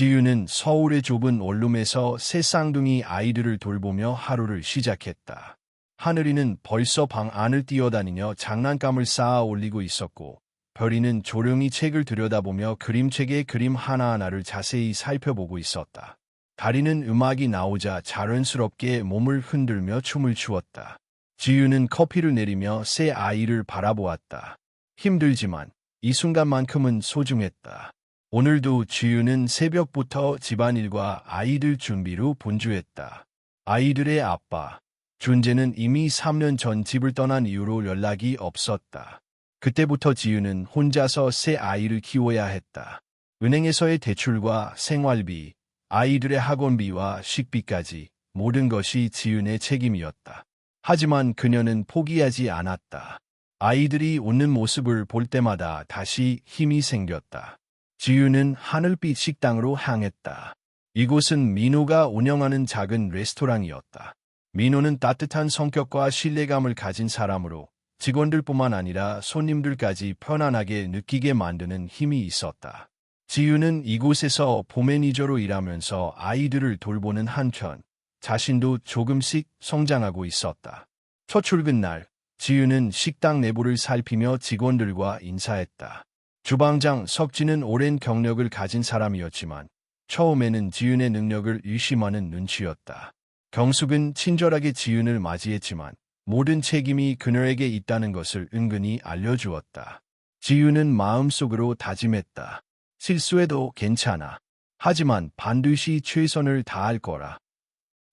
지유는 서울의 좁은 원룸에서 새 쌍둥이 아이들을 돌보며 하루를 시작했다. 하늘이는 벌써 방 안을 뛰어다니며 장난감을 쌓아 올리고 있었고, 별이는 조용히 책을 들여다보며 그림책의 그림 하나하나를 자세히 살펴보고 있었다. 다리는 음악이 나오자 자연스럽게 몸을 흔들며 춤을 추었다. 지유는 커피를 내리며 새 아이를 바라보았다. 힘들지만 이 순간만큼은 소중했다. 오늘도 지유는 새벽부터 집안일과 아이들 준비로 분주했다. 아이들의 아빠, 준재는 이미 3년 전 집을 떠난 이후로 연락이 없었다. 그때부터 지유는 혼자서 새 아이를 키워야 했다. 은행에서의 대출과 생활비, 아이들의 학원비와 식비까지 모든 것이 지윤의 책임이었다. 하지만 그녀는 포기하지 않았다. 아이들이 웃는 모습을 볼 때마다 다시 힘이 생겼다. 지윤은 하늘빛 식당으로 향했다. 이곳은 민호가 운영하는 작은 레스토랑이었다. 민호는 따뜻한 성격과 신뢰감을 가진 사람으로 직원들뿐만 아니라 손님들까지 편안하게 느끼게 만드는 힘이 있었다. 지유는 이곳에서 포매니저로 일하면서 아이들을 돌보는 한편 자신도 조금씩 성장하고 있었다. 첫 출근 날, 지유는 식당 내부를 살피며 직원들과 인사했다. 주방장 석진은 오랜 경력을 가진 사람이었지만 처음에는 지윤의 능력을 의심하는 눈치였다. 경숙은 친절하게 지윤을 맞이했지만 모든 책임이 그녀에게 있다는 것을 은근히 알려주었다. 지윤은 마음속으로 다짐했다. 실수해도 괜찮아. 하지만 반드시 최선을 다할 거라.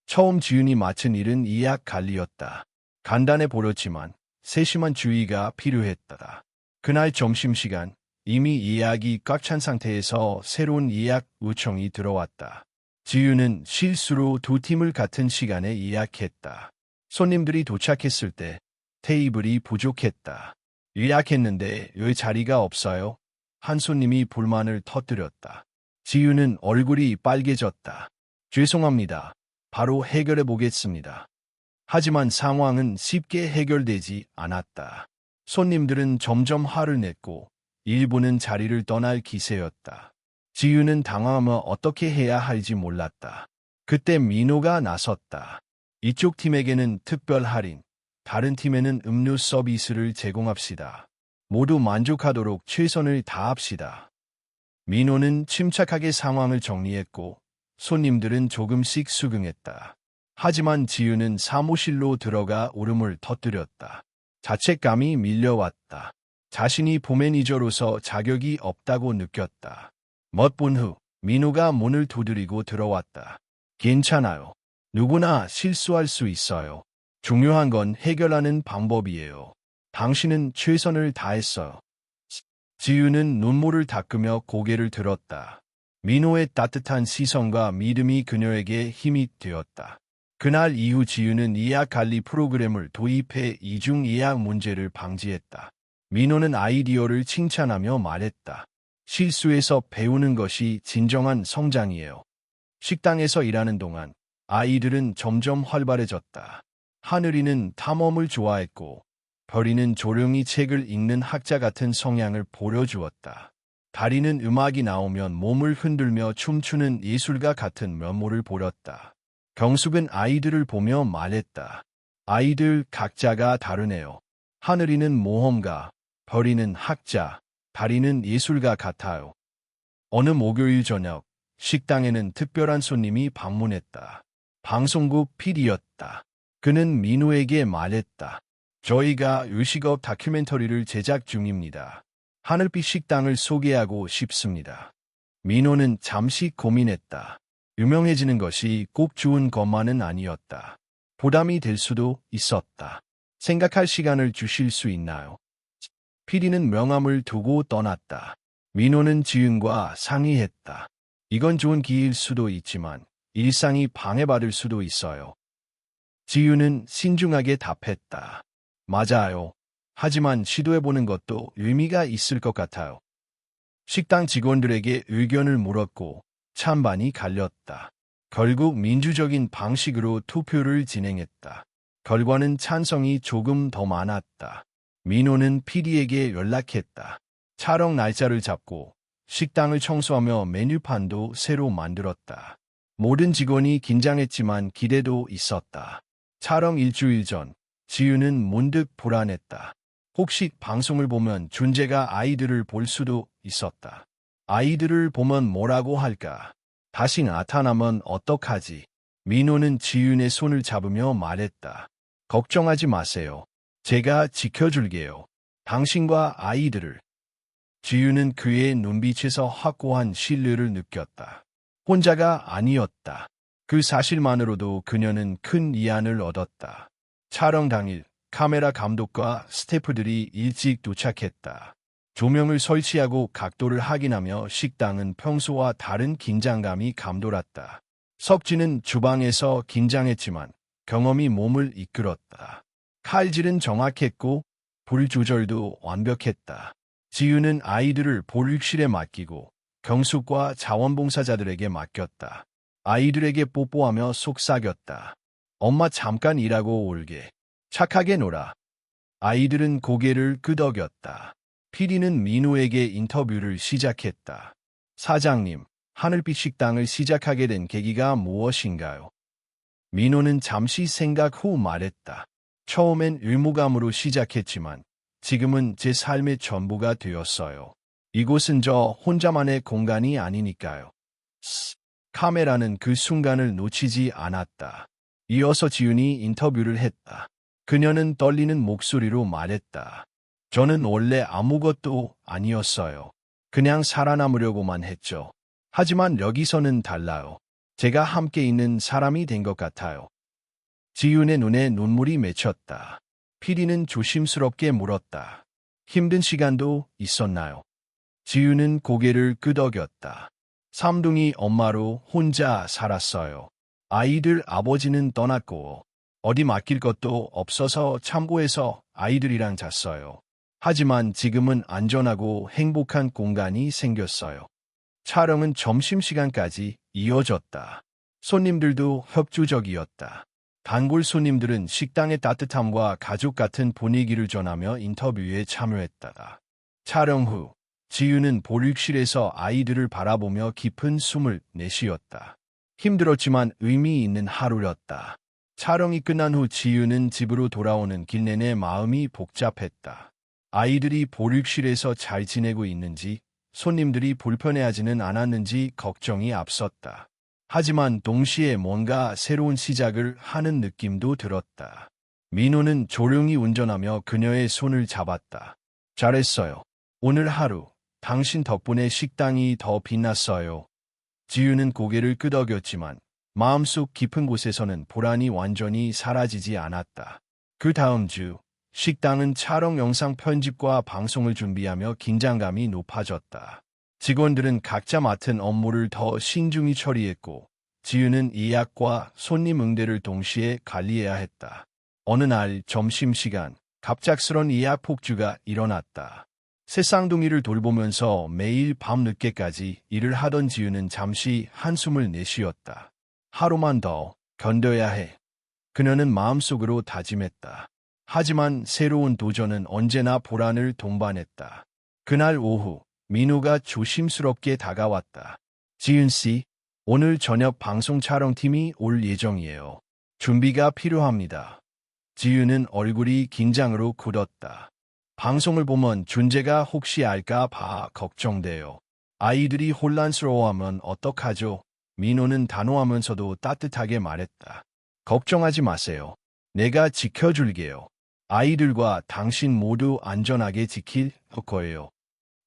처음 지윤이 맡은 일은 예약 관리였다. 간단해 보였지만 세심한 주의가 필요했다. 그날 점심시간, 이미 예약이 꽉 찬 상태에서 새로운 예약 요청이 들어왔다. 지윤은 실수로 두 팀을 같은 시간에 예약했다. 손님들이 도착했을 때 테이블이 부족했다. 예약했는데 왜 자리가 없어요? 한 손님이 불만을 터뜨렸다. 지윤은 얼굴이 빨개졌다. 죄송합니다. 바로 해결해 보겠습니다. 하지만 상황은 쉽게 해결되지 않았다. 손님들은 점점 화를 냈고 일부는 자리를 떠날 기세였다. 지윤은 당황하며 어떻게 해야 할지 몰랐다. 그때 민호가 나섰다. 이쪽 팀에게는 특별 할인, 다른 팀에는 음료 서비스를 제공합시다. 모두 만족하도록 최선을 다합시다. 민호는 침착하게 상황을 정리했고 손님들은 조금씩 수긍했다. 하지만 지윤은 사무실로 들어가 울음을 터뜨렸다. 자책감이 밀려왔다. 자신이 포매니저로서 자격이 없다고 느꼈다. 몇 분 후 민호가 문을 두드리고 들어왔다. 괜찮아요. 누구나 실수할 수 있어요. 중요한 건 해결하는 방법이에요. 당신은 최선을 다했어요. 지윤은 눈물을 닦으며 고개를 들었다. 민호의 따뜻한 시선과 믿음이 그녀에게 힘이 되었다. 그날 이후 지윤은 예약 관리 프로그램을 도입해 이중 예약 문제를 방지했다. 민호는 아이디어를 칭찬하며 말했다. 실수에서 배우는 것이 진정한 성장이에요. 식당에서 일하는 동안 아이들은 점점 활발해졌다. 하늘이는 탐험을 좋아했고 별이는 조용히 책을 읽는 학자 같은 성향을 보여주었다. 다리는 음악이 나오면 몸을 흔들며 춤추는 예술가 같은 면모를 보였다. 경숙은 아이들을 보며 말했다. 아이들 각자가 다르네요. 하늘이는 모험가, 별이는 학자, 다리는 예술가 같아요. 어느 목요일 저녁, 식당에는 특별한 손님이 방문했다. 방송국 PD였다. 그는 민호에게 말했다. 저희가 요식업 다큐멘터리를 제작 중입니다. 하늘빛 식당을 소개하고 싶습니다. 민호는 잠시 고민했다. 유명해지는 것이 꼭 좋은 것만은 아니었다. 부담이 될 수도 있었다. 생각할 시간을 주실 수 있나요? PD는 명함을 두고 떠났다. 민호는 지윤과 상의했다. 이건 좋은 기회일 수도 있지만 일상이 방해받을 수도 있어요. 지윤은 신중하게 답했다. 맞아요. 하지만 시도해보는 것도 의미가 있을 것 같아요. 식당 직원들에게 의견을 물었고 찬반이 갈렸다. 결국 민주적인 방식으로 투표를 진행했다. 결과는 찬성이 조금 더 많았다. 민호는 PD에게 연락했다. 촬영 날짜를 잡고 식당을 청소하며 메뉴판도 새로 만들었다. 모든 직원이 긴장했지만 기대도 있었다. 촬영 일주일 전, 지유는 문득 불안했다. 혹시 방송을 보면 준재가 아이들을 볼 수도 있었다. 아이들을 보면 뭐라고 할까? 다시 나타나면 어떡하지? 민호는 지윤의 손을 잡으며 말했다. 걱정하지 마세요. 제가 지켜줄게요. 당신과 아이들을. 지윤은 그의 눈빛에서 확고한 신뢰를 느꼈다. 혼자가 아니었다. 그 사실만으로도 그녀는 큰 위안을 얻었다. 촬영 당일 카메라 감독과 스태프들이 일찍 도착했다. 조명을 설치하고 각도를 확인하며 식당은 평소와 다른 긴장감이 감돌았다. 석진은 주방에서 긴장했지만 경험이 몸을 이끌었다. 칼질은 정확했고 불 조절도 완벽했다. 지유는 아이들을 보육실에 맡기고 경숙과 자원봉사자들에게 맡겼다. 아이들에게 뽀뽀하며 속삭였다. 엄마 잠깐 일하고 올게. 착하게 놀아. 아이들은 고개를 끄덕였다. PD는 민호에게 인터뷰를 시작했다. 사장님, 하늘빛 식당을 시작하게 된 계기가 무엇인가요? 민호는 잠시 생각 후 말했다. 처음엔 의무감으로 시작했지만 지금은 제 삶의 전부가 되었어요. 이곳은 저 혼자만의 공간이 아니니까요. 카메라는 그 순간을 놓치지 않았다. 이어서 지윤이 인터뷰를 했다. 그녀는 떨리는 목소리로 말했다. 저는 원래 아무것도 아니었어요. 그냥 살아남으려고만 했죠. 하지만 여기서는 달라요. 제가 함께 있는 사람이 된 것 같아요. 지윤의 눈에 눈물이 맺혔다. PD는 조심스럽게 물었다. 힘든 시간도 있었나요? 지윤은 고개를 끄덕였다. 삼둥이 엄마로 혼자 살았어요. 아이들 아버지는 떠났고 어디 맡길 것도 없어서 참고해서 아이들이랑 잤어요. 하지만 지금은 안전하고 행복한 공간이 생겼어요. 촬영은 점심시간까지 이어졌다. 손님들도 협조적이었다. 단골 손님들은 식당의 따뜻함과 가족 같은 분위기를 전하며 인터뷰에 참여했다. 촬영 후 지유는 보육실에서 아이들을 바라보며 깊은 숨을 내쉬었다. 힘들었지만 의미 있는 하루였다. 촬영이 끝난 후 지유는 집으로 돌아오는 길 내내 마음이 복잡했다. 아이들이 보육실에서 잘 지내고 있는지, 손님들이 불편해하지는 않았는지 걱정이 앞섰다. 하지만 동시에 뭔가 새로운 시작을 하는 느낌도 들었다. 민호는 조용히 운전하며 그녀의 손을 잡았다. 잘했어요. 오늘 하루, 당신 덕분에 식당이 더 빛났어요. 지유는 고개를 끄덕였지만 마음속 깊은 곳에서는 불안이 완전히 사라지지 않았다. 그 다음 주, 식당은 촬영 영상 편집과 방송을 준비하며 긴장감이 높아졌다. 직원들은 각자 맡은 업무를 더 신중히 처리했고, 지유는 예약과 손님 응대를 동시에 관리해야 했다. 어느 날 점심시간, 갑작스런 예약 폭주가 일어났다. 새쌍둥이를 돌보면서 매일 밤늦게까지 일을 하던 지유는 잠시 한숨을 내쉬었다. 하루만 더 견뎌야 해. 그녀는 마음속으로 다짐했다. 하지만 새로운 도전은 언제나 불안을 동반했다. 그날 오후, 민호가 조심스럽게 다가왔다. 지윤 씨, 오늘 저녁 방송 촬영팀이 올 예정이에요. 준비가 필요합니다. 지윤은 얼굴이 긴장으로 굳었다. 방송을 보면 준재가 혹시 알까 봐 걱정돼요. 아이들이 혼란스러워하면 어떡하죠? 민호는 단호하면서도 따뜻하게 말했다. 걱정하지 마세요. 내가 지켜줄게요. 아이들과 당신 모두 안전하게 지킬 거예요.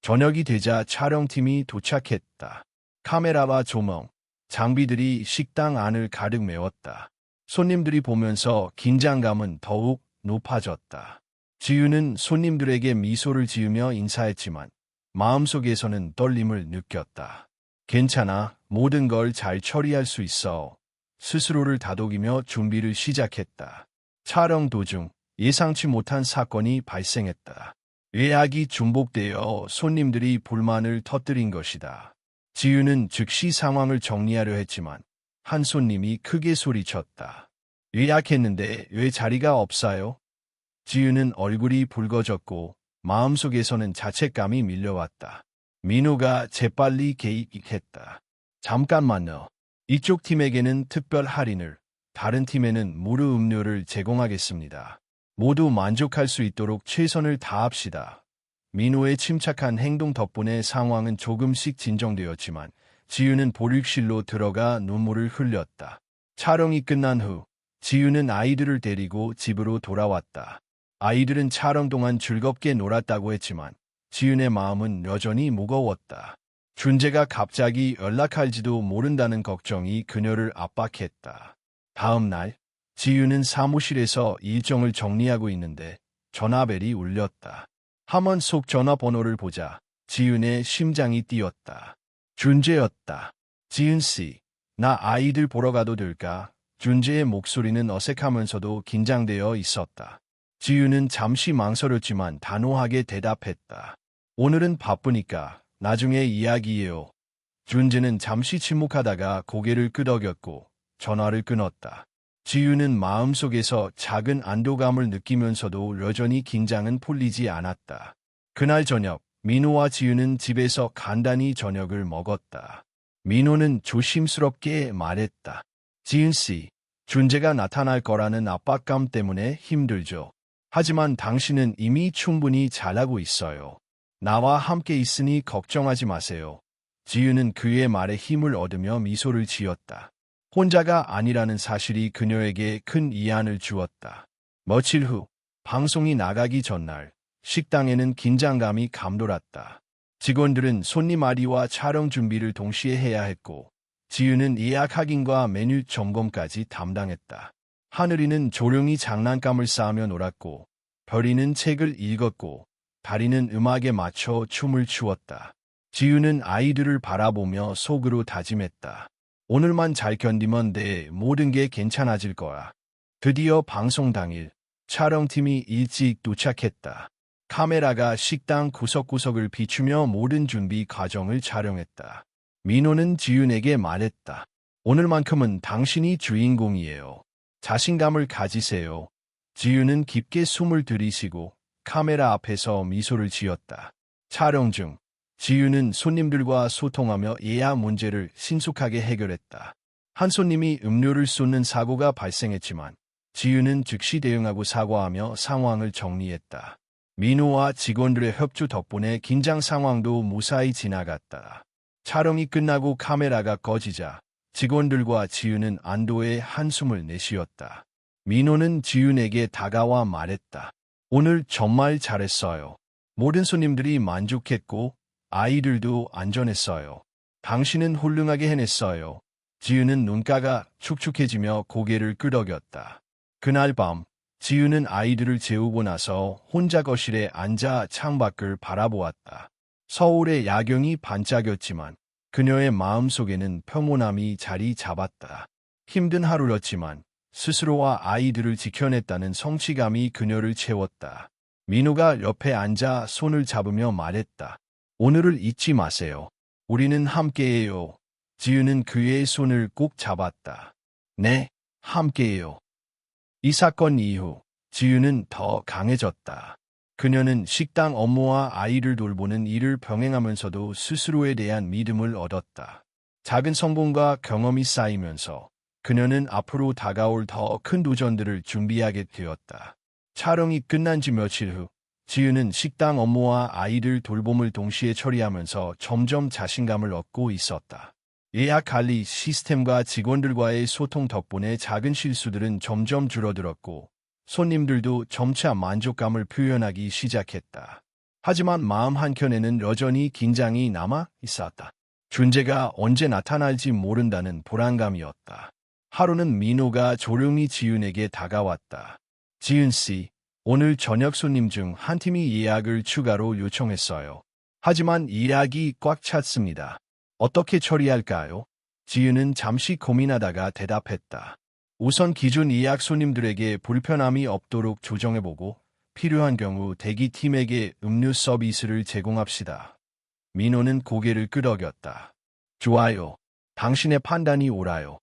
저녁이 되자 촬영팀이 도착했다. 카메라와 조명, 장비들이 식당 안을 가득 메웠다. 손님들이 보면서 긴장감은 더욱 높아졌다. 지유는 손님들에게 미소를 지으며 인사했지만 마음속에서는 떨림을 느꼈다. 괜찮아, 모든 걸 잘 처리할 수 있어. 스스로를 다독이며 준비를 시작했다. 촬영 도중 예상치 못한 사건이 발생했다. 예약이 중복되어 손님들이 불만을 터뜨린 것이다. 지유는 즉시 상황을 정리하려 했지만 한 손님이 크게 소리쳤다. 예약했는데 왜 자리가 없어요? 지유는 얼굴이 붉어졌고 마음속에서는 자책감이 밀려왔다. 민호가 재빨리 개입했다. 잠깐만요. 이쪽 팀에게는 특별 할인을, 다른 팀에는 무료 음료를 제공하겠습니다. 모두 만족할 수 있도록 최선을 다합시다. 민호의 침착한 행동 덕분에 상황은 조금씩 진정되었지만 지유는 보육실로 들어가 눈물을 흘렸다. 촬영이 끝난 후 지유는 아이들을 데리고 집으로 돌아왔다. 아이들은 촬영 동안 즐겁게 놀았다고 했지만 지윤의 마음은 여전히 무거웠다. 준재가 갑자기 연락할지도 모른다는 걱정이 그녀를 압박했다. 다음 날 지윤은 사무실에서 일정을 정리하고 있는데 전화벨이 울렸다. 함원 속 전화번호를 보자 지윤의 심장이 뛰었다. 준재였다. 지윤씨, 나 아이들 보러 가도 될까? 준재의 목소리는 어색하면서도 긴장되어 있었다. 지윤은 잠시 망설였지만 단호하게 대답했다. 오늘은 바쁘니까 나중에 이야기해요. 준재는 잠시 침묵하다가 고개를 끄덕였고 전화를 끊었다. 지윤은 마음속에서 작은 안도감을 느끼면서도 여전히 긴장은 풀리지 않았다. 그날 저녁 민호와 지윤은 집에서 간단히 저녁을 먹었다. 민호는 조심스럽게 말했다. 지윤씨, 준재가 나타날 거라는 압박감 때문에 힘들죠. 하지만 당신은 이미 충분히 잘하고 있어요. 나와 함께 있으니 걱정하지 마세요. 지윤은 그의 말에 힘을 얻으며 미소를 지었다. 혼자가 아니라는 사실이 그녀에게 큰 위안을 주었다. 며칠 후 방송이 나가기 전날 식당에는 긴장감이 감돌았다. 직원들은 손님 아리와 촬영 준비를 동시에 해야 했고 지윤은 예약 확인과 메뉴 점검까지 담당했다. 하늘이는 조용히 장난감을 쌓으며 놀았고 별이는 책을 읽었고 다리는 음악에 맞춰 춤을 추었다. 지윤은 아이들을 바라보며 속으로 다짐했다. 오늘만 잘 견디면 내 모든 게 괜찮아질 거야. 드디어 방송 당일 촬영팀이 일찍 도착했다. 카메라가 식당 구석구석을 비추며 모든 준비 과정을 촬영했다. 민호는 지윤에게 말했다. 오늘만큼은 당신이 주인공이에요. 자신감을 가지세요. 지윤은 깊게 숨을 들이쉬고 카메라 앞에서 미소를 지었다. 촬영 중 지윤은 손님들과 소통하며 예약 문제를 신속하게 해결했다. 한 손님이 음료를 쏟는 사고가 발생했지만 지윤은 즉시 대응하고 사과하며 상황을 정리했다. 민호와 직원들의 협조 덕분에 긴장 상황도 무사히 지나갔다. 촬영이 끝나고 카메라가 꺼지자 직원들과 지윤은 안도의 한숨을 내쉬었다. 민호는 지윤에게 다가와 말했다. 오늘 정말 잘했어요. 모든 손님들이 만족했고 아이들도 안전했어요. 당신은 훌륭하게 해냈어요. 지윤은 눈가가 축축해지며 고개를 끄덕였다. 그날 밤 지윤은 아이들을 재우고 나서 혼자 거실에 앉아 창밖을 바라보았다. 서울의 야경이 반짝였지만 그녀의 마음속에는 평온함이 자리 잡았다. 힘든 하루였지만 스스로와 아이들을 지켜냈다는 성취감이 그녀를 채웠다. 민호가 옆에 앉아 손을 잡으며 말했다. 오늘을 잊지 마세요. 우리는 함께해요. 지윤은 그의 손을 꼭 잡았다. 네, 함께해요. 이 사건 이후 지윤은 더 강해졌다. 그녀는 식당 업무와 아이를 돌보는 일을 병행하면서도 스스로에 대한 믿음을 얻었다. 작은 성공과 경험이 쌓이면서 그녀는 앞으로 다가올 더 큰 도전들을 준비하게 되었다. 촬영이 끝난 지 며칠 후 지윤은 식당 업무와 아이들 돌봄을 동시에 처리하면서 점점 자신감을 얻고 있었다. 예약 관리 시스템과 직원들과의 소통 덕분에 작은 실수들은 점점 줄어들었고 손님들도 점차 만족감을 표현하기 시작했다. 하지만 마음 한켠에는 여전히 긴장이 남아 있었다. 준재가 언제 나타날지 모른다는 불안감이었다. 하루는 민호가 조용히 지윤에게 다가왔다. 지윤씨, 오늘 저녁 손님 중 한 팀이 예약을 추가로 요청했어요. 하지만 예약이 꽉 찼습니다. 어떻게 처리할까요? 지윤은 잠시 고민하다가 대답했다. 우선 기존 예약 손님들에게 불편함이 없도록 조정해보고 필요한 경우 대기팀에게 음료 서비스를 제공합시다. 민호는 고개를 끄덕였다. 좋아요. 당신의 판단이 옳아요.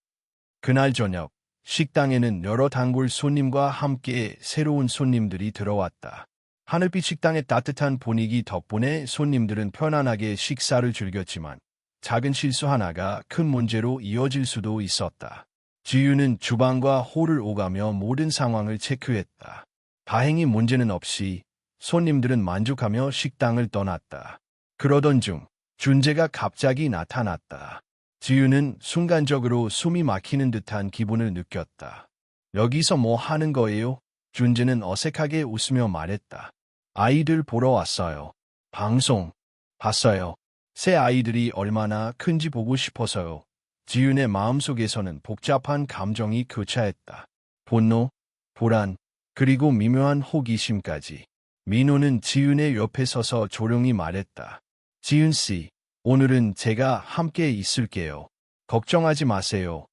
그날 저녁 식당에는 여러 단골 손님과 함께 새로운 손님들이 들어왔다. 하늘빛 식당의 따뜻한 분위기 덕분에 손님들은 편안하게 식사를 즐겼지만 작은 실수 하나가 큰 문제로 이어질 수도 있었다. 지유는 주방과 홀을 오가며 모든 상황을 체크했다. 다행히 문제는 없이 손님들은 만족하며 식당을 떠났다. 그러던 중 준재가 갑자기 나타났다. 지유는 순간적으로 숨이 막히는 듯한 기분을 느꼈다. 여기서 뭐 하는 거예요? 준재는 어색하게 웃으며 말했다. 아이들 보러 왔어요. 방송 봤어요. 새 아이들이 얼마나 큰지 보고 싶어서요. 지윤의 마음속에서는 복잡한 감정이 교차했다. 분노, 불안, 그리고 미묘한 호기심까지. 민호는 지윤의 옆에 서서 조용히 말했다. 지윤 씨, 오늘은 제가 함께 있을게요. 걱정하지 마세요.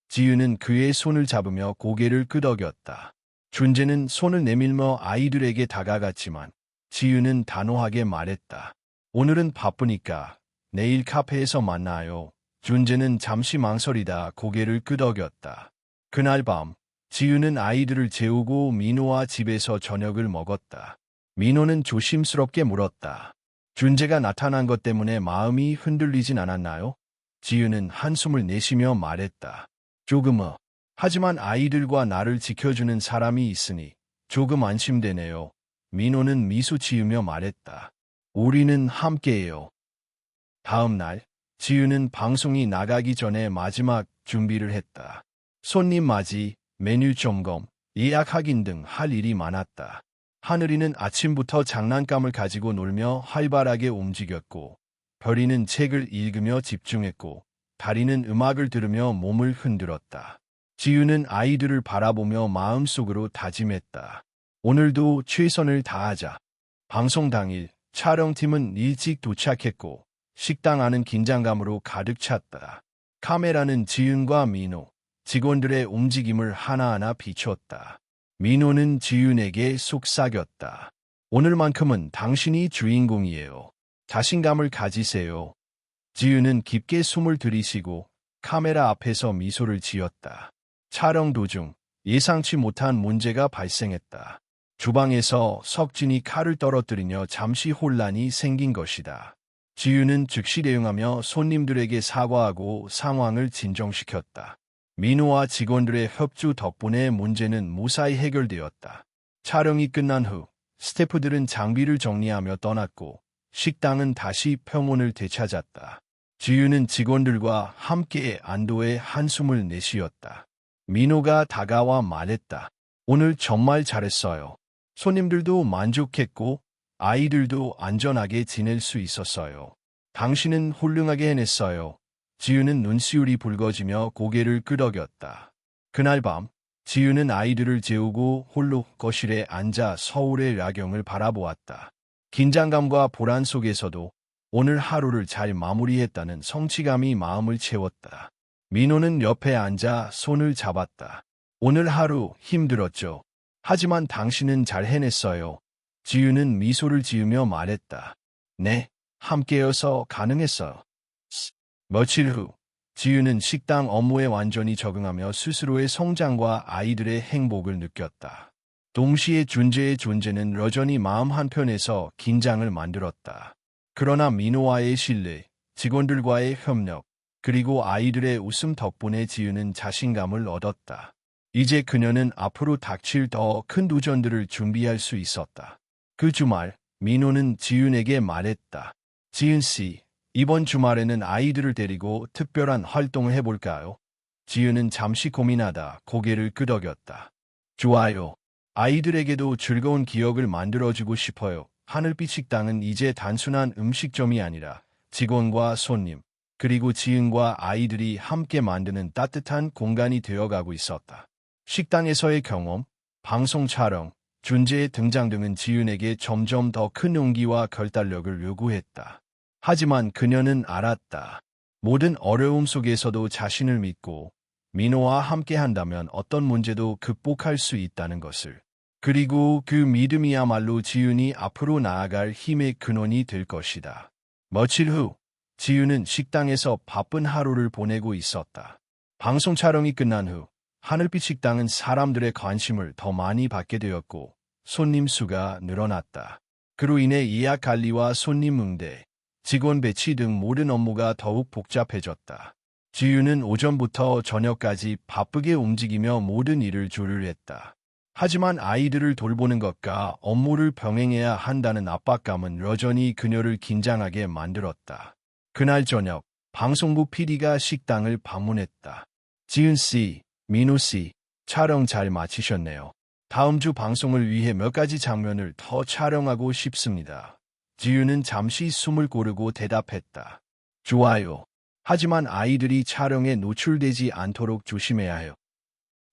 지윤은 그의 손을 잡으며 고개를 끄덕였다. 준재는 손을 내밀며 아이들에게 다가갔지만 지윤은 단호하게 말했다. 오늘은 바쁘니까 내일 카페에서 만나요. 준재는 잠시 망설이다 고개를 끄덕였다. 그날 밤 지윤은 아이들을 재우고 민호와 집에서 저녁을 먹었다. 민호는 조심스럽게 물었다. 준재가 나타난 것 때문에 마음이 흔들리진 않았나요? 지윤은 한숨을 내쉬며 말했다. 조금은. 하지만 아이들과 나를 지켜주는 사람이 있으니 조금 안심되네요. 민호는 미소 지으며 말했다. 우리는 함께해요. 다음 날 지윤은 방송이 나가기 전에 마지막 준비를 했다. 손님 맞이, 메뉴 점검, 예약 확인 등 할 일이 많았다. 하늘이는 아침부터 장난감을 가지고 놀며 활발하게 움직였고, 별이는 책을 읽으며 집중했고, 다리는 음악을 들으며 몸을 흔들었다. 지윤은 아이들을 바라보며 마음속으로 다짐했다. 오늘도 최선을 다하자. 방송 당일 촬영팀은 일찍 도착했고 식당 안은 긴장감으로 가득 찼다. 카메라는 지윤과 민호, 직원들의 움직임을 하나하나 비췄다. 민호는 지윤에게 속삭였다. 오늘만큼은 당신이 주인공이에요. 자신감을 가지세요. 지윤은 깊게 숨을 들이쉬고 카메라 앞에서 미소를 지었다. 촬영 도중 예상치 못한 문제가 발생했다. 주방에서 석진이 칼을 떨어뜨리며 잠시 혼란이 생긴 것이다. 지윤은 즉시 대응하며 손님들에게 사과하고 상황을 진정시켰다. 민호와 직원들의 협조 덕분에 문제는 무사히 해결되었다. 촬영이 끝난 후 스태프들은 장비를 정리하며 떠났고 식당은 다시 평온을 되찾았다. 지윤은 직원들과 함께 안도의 한숨을 내쉬었다. 민호가 다가와 말했다. 오늘 정말 잘했어요. 손님들도 만족했고 아이들도 안전하게 지낼 수 있었어요. 당신은 훌륭하게 해냈어요. 지윤은 눈시울이 붉어지며 고개를 끄덕였다. 그날 밤 지윤은 아이들을 재우고 홀로 거실에 앉아 서울의 야경을 바라보았다. 긴장감과 불안 속에서도 오늘 하루를 잘 마무리했다는 성취감이 마음을 채웠다. 민호는 옆에 앉아 손을 잡았다. 오늘 하루 힘들었죠. 하지만 당신은 잘 해냈어요. 지윤은 미소를 지으며 말했다. 네, 함께여서 가능했어요. 며칠 후 지윤은 식당 업무에 완전히 적응하며 스스로의 성장과 아이들의 행복을 느꼈다. 동시에 준재의 존재는 여전히 마음 한편에서 긴장을 만들었다. 그러나 민호와의 신뢰, 직원들과의 협력, 그리고 아이들의 웃음 덕분에 지윤은 자신감을 얻었다. 이제 그녀는 앞으로 닥칠 더 큰 도전들을 준비할 수 있었다. 그 주말, 민호는 지윤에게 말했다. 지윤 씨, 이번 주말에는 아이들을 데리고 특별한 활동을 해볼까요? 지윤은 잠시 고민하다 고개를 끄덕였다. 좋아요. 아이들에게도 즐거운 기억을 만들어주고 싶어요. 하늘빛 식당은 이제 단순한 음식점이 아니라 직원과 손님, 그리고 지은과 아이들이 함께 만드는 따뜻한 공간이 되어가고 있었다. 식당에서의 경험, 방송 촬영, 준재의 등장 등은 지윤에게 점점 더 큰 용기와 결단력을 요구했다. 하지만 그녀는 알았다. 모든 어려움 속에서도 자신을 믿고 민호와 함께 한다면 어떤 문제도 극복할 수 있다는 것을. 그리고 그 믿음이야말로 지윤이 앞으로 나아갈 힘의 근원이 될 것이다. 며칠 후 지윤은 식당에서 바쁜 하루를 보내고 있었다. 방송 촬영이 끝난 후 하늘빛 식당은 사람들의 관심을 더 많이 받게 되었고 손님 수가 늘어났다. 그로 인해 예약 관리와 손님 응대, 직원 배치 등 모든 업무가 더욱 복잡해졌다. 지유는 오전부터 저녁까지 바쁘게 움직이며 모든 일을 조율했다. 하지만 아이들을 돌보는 것과 업무를 병행해야 한다는 압박감은 여전히 그녀를 긴장하게 만들었다. 그날 저녁, 방송국 PD가 식당을 방문했다. 지은 씨, 민호 씨, 촬영 잘 마치셨네요. 다음 주 방송을 위해 몇 가지 장면을 더 촬영하고 싶습니다. 지유는 잠시 숨을 고르고 대답했다. 좋아요. 하지만 아이들이 촬영에 노출되지 않도록 조심해야 해요.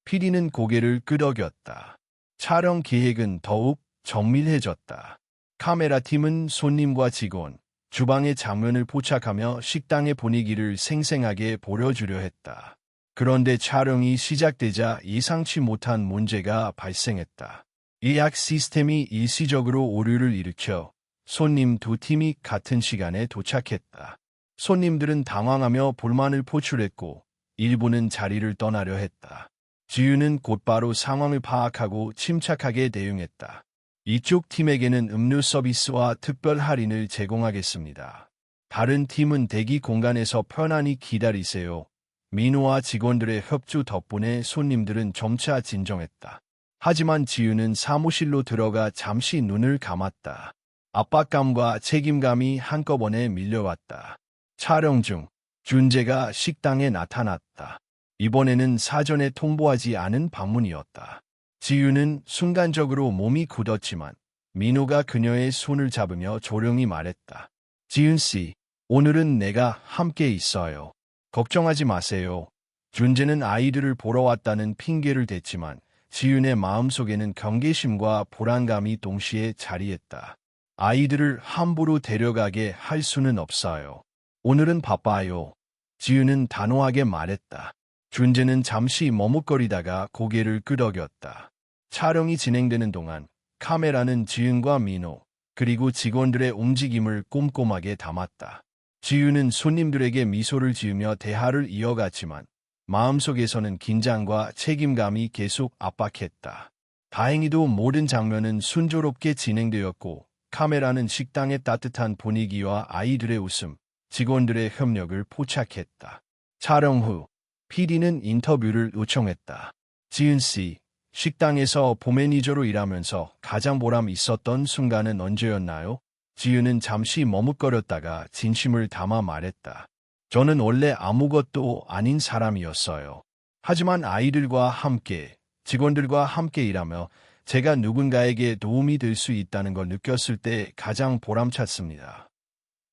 PD는 고개를 끄덕였다. 촬영 계획은 더욱 정밀해졌다. 카메라 팀은 손님과 직원, 주방의 장면을 포착하며 식당의 분위기를 생생하게 보여주려 했다. 그런데 촬영이 시작되자 예상치 못한 문제가 발생했다. 예약 시스템이 일시적으로 오류를 일으켜 손님 두 팀이 같은 시간에 도착했다. 손님들은 당황하며 불만을 포출했고 일부는 자리를 떠나려 했다. 지유는 곧바로 상황을 파악하고 침착하게 대응했다. 이쪽 팀에게는 음료 서비스와 특별 할인을 제공하겠습니다. 다른 팀은 대기 공간에서 편안히 기다리세요. 민호와 직원들의 협조 덕분에 손님들은 점차 진정했다. 하지만 지유는 사무실로 들어가 잠시 눈을 감았다. 압박감과 책임감이 한꺼번에 밀려왔다. 촬영 중 준재가 식당에 나타났다. 이번에는 사전에 통보하지 않은 방문이었다. 지유는 순간적으로 몸이 굳었지만 민호가 그녀의 손을 잡으며 조용히 말했다. 지은 씨, 오늘은 내가 함께 있어요. 걱정하지 마세요. 준재는 아이들을 보러 왔다는 핑계를 댔지만 지윤의 마음속에는 경계심과 불안감이 동시에 자리했다. 아이들을 함부로 데려가게 할 수는 없어요. 오늘은 바빠요. 지윤은 단호하게 말했다. 준재는 잠시 머뭇거리다가 고개를 끄덕였다. 촬영이 진행되는 동안 카메라는 지윤과 민호, 그리고 직원들의 움직임을 꼼꼼하게 담았다. 지윤은 손님들에게 미소를 지으며 대화를 이어갔지만 마음속에서는 긴장과 책임감이 계속 압박했다. 다행히도 모든 장면은 순조롭게 진행되었고 카메라는 식당의 따뜻한 분위기와 아이들의 웃음, 직원들의 협력을 포착했다. 촬영 후 PD는 인터뷰를 요청했다. 지은 씨, 식당에서 보매니저로 일하면서 가장 보람 있었던 순간은 언제였나요? 지은은 잠시 머뭇거렸다가 진심을 담아 말했다. 저는 원래 아무것도 아닌 사람이었어요. 하지만 아이들과 함께, 직원들과 함께 일하며 제가 누군가에게 도움이 될 수 있다는 걸 느꼈을 때 가장 보람찼습니다.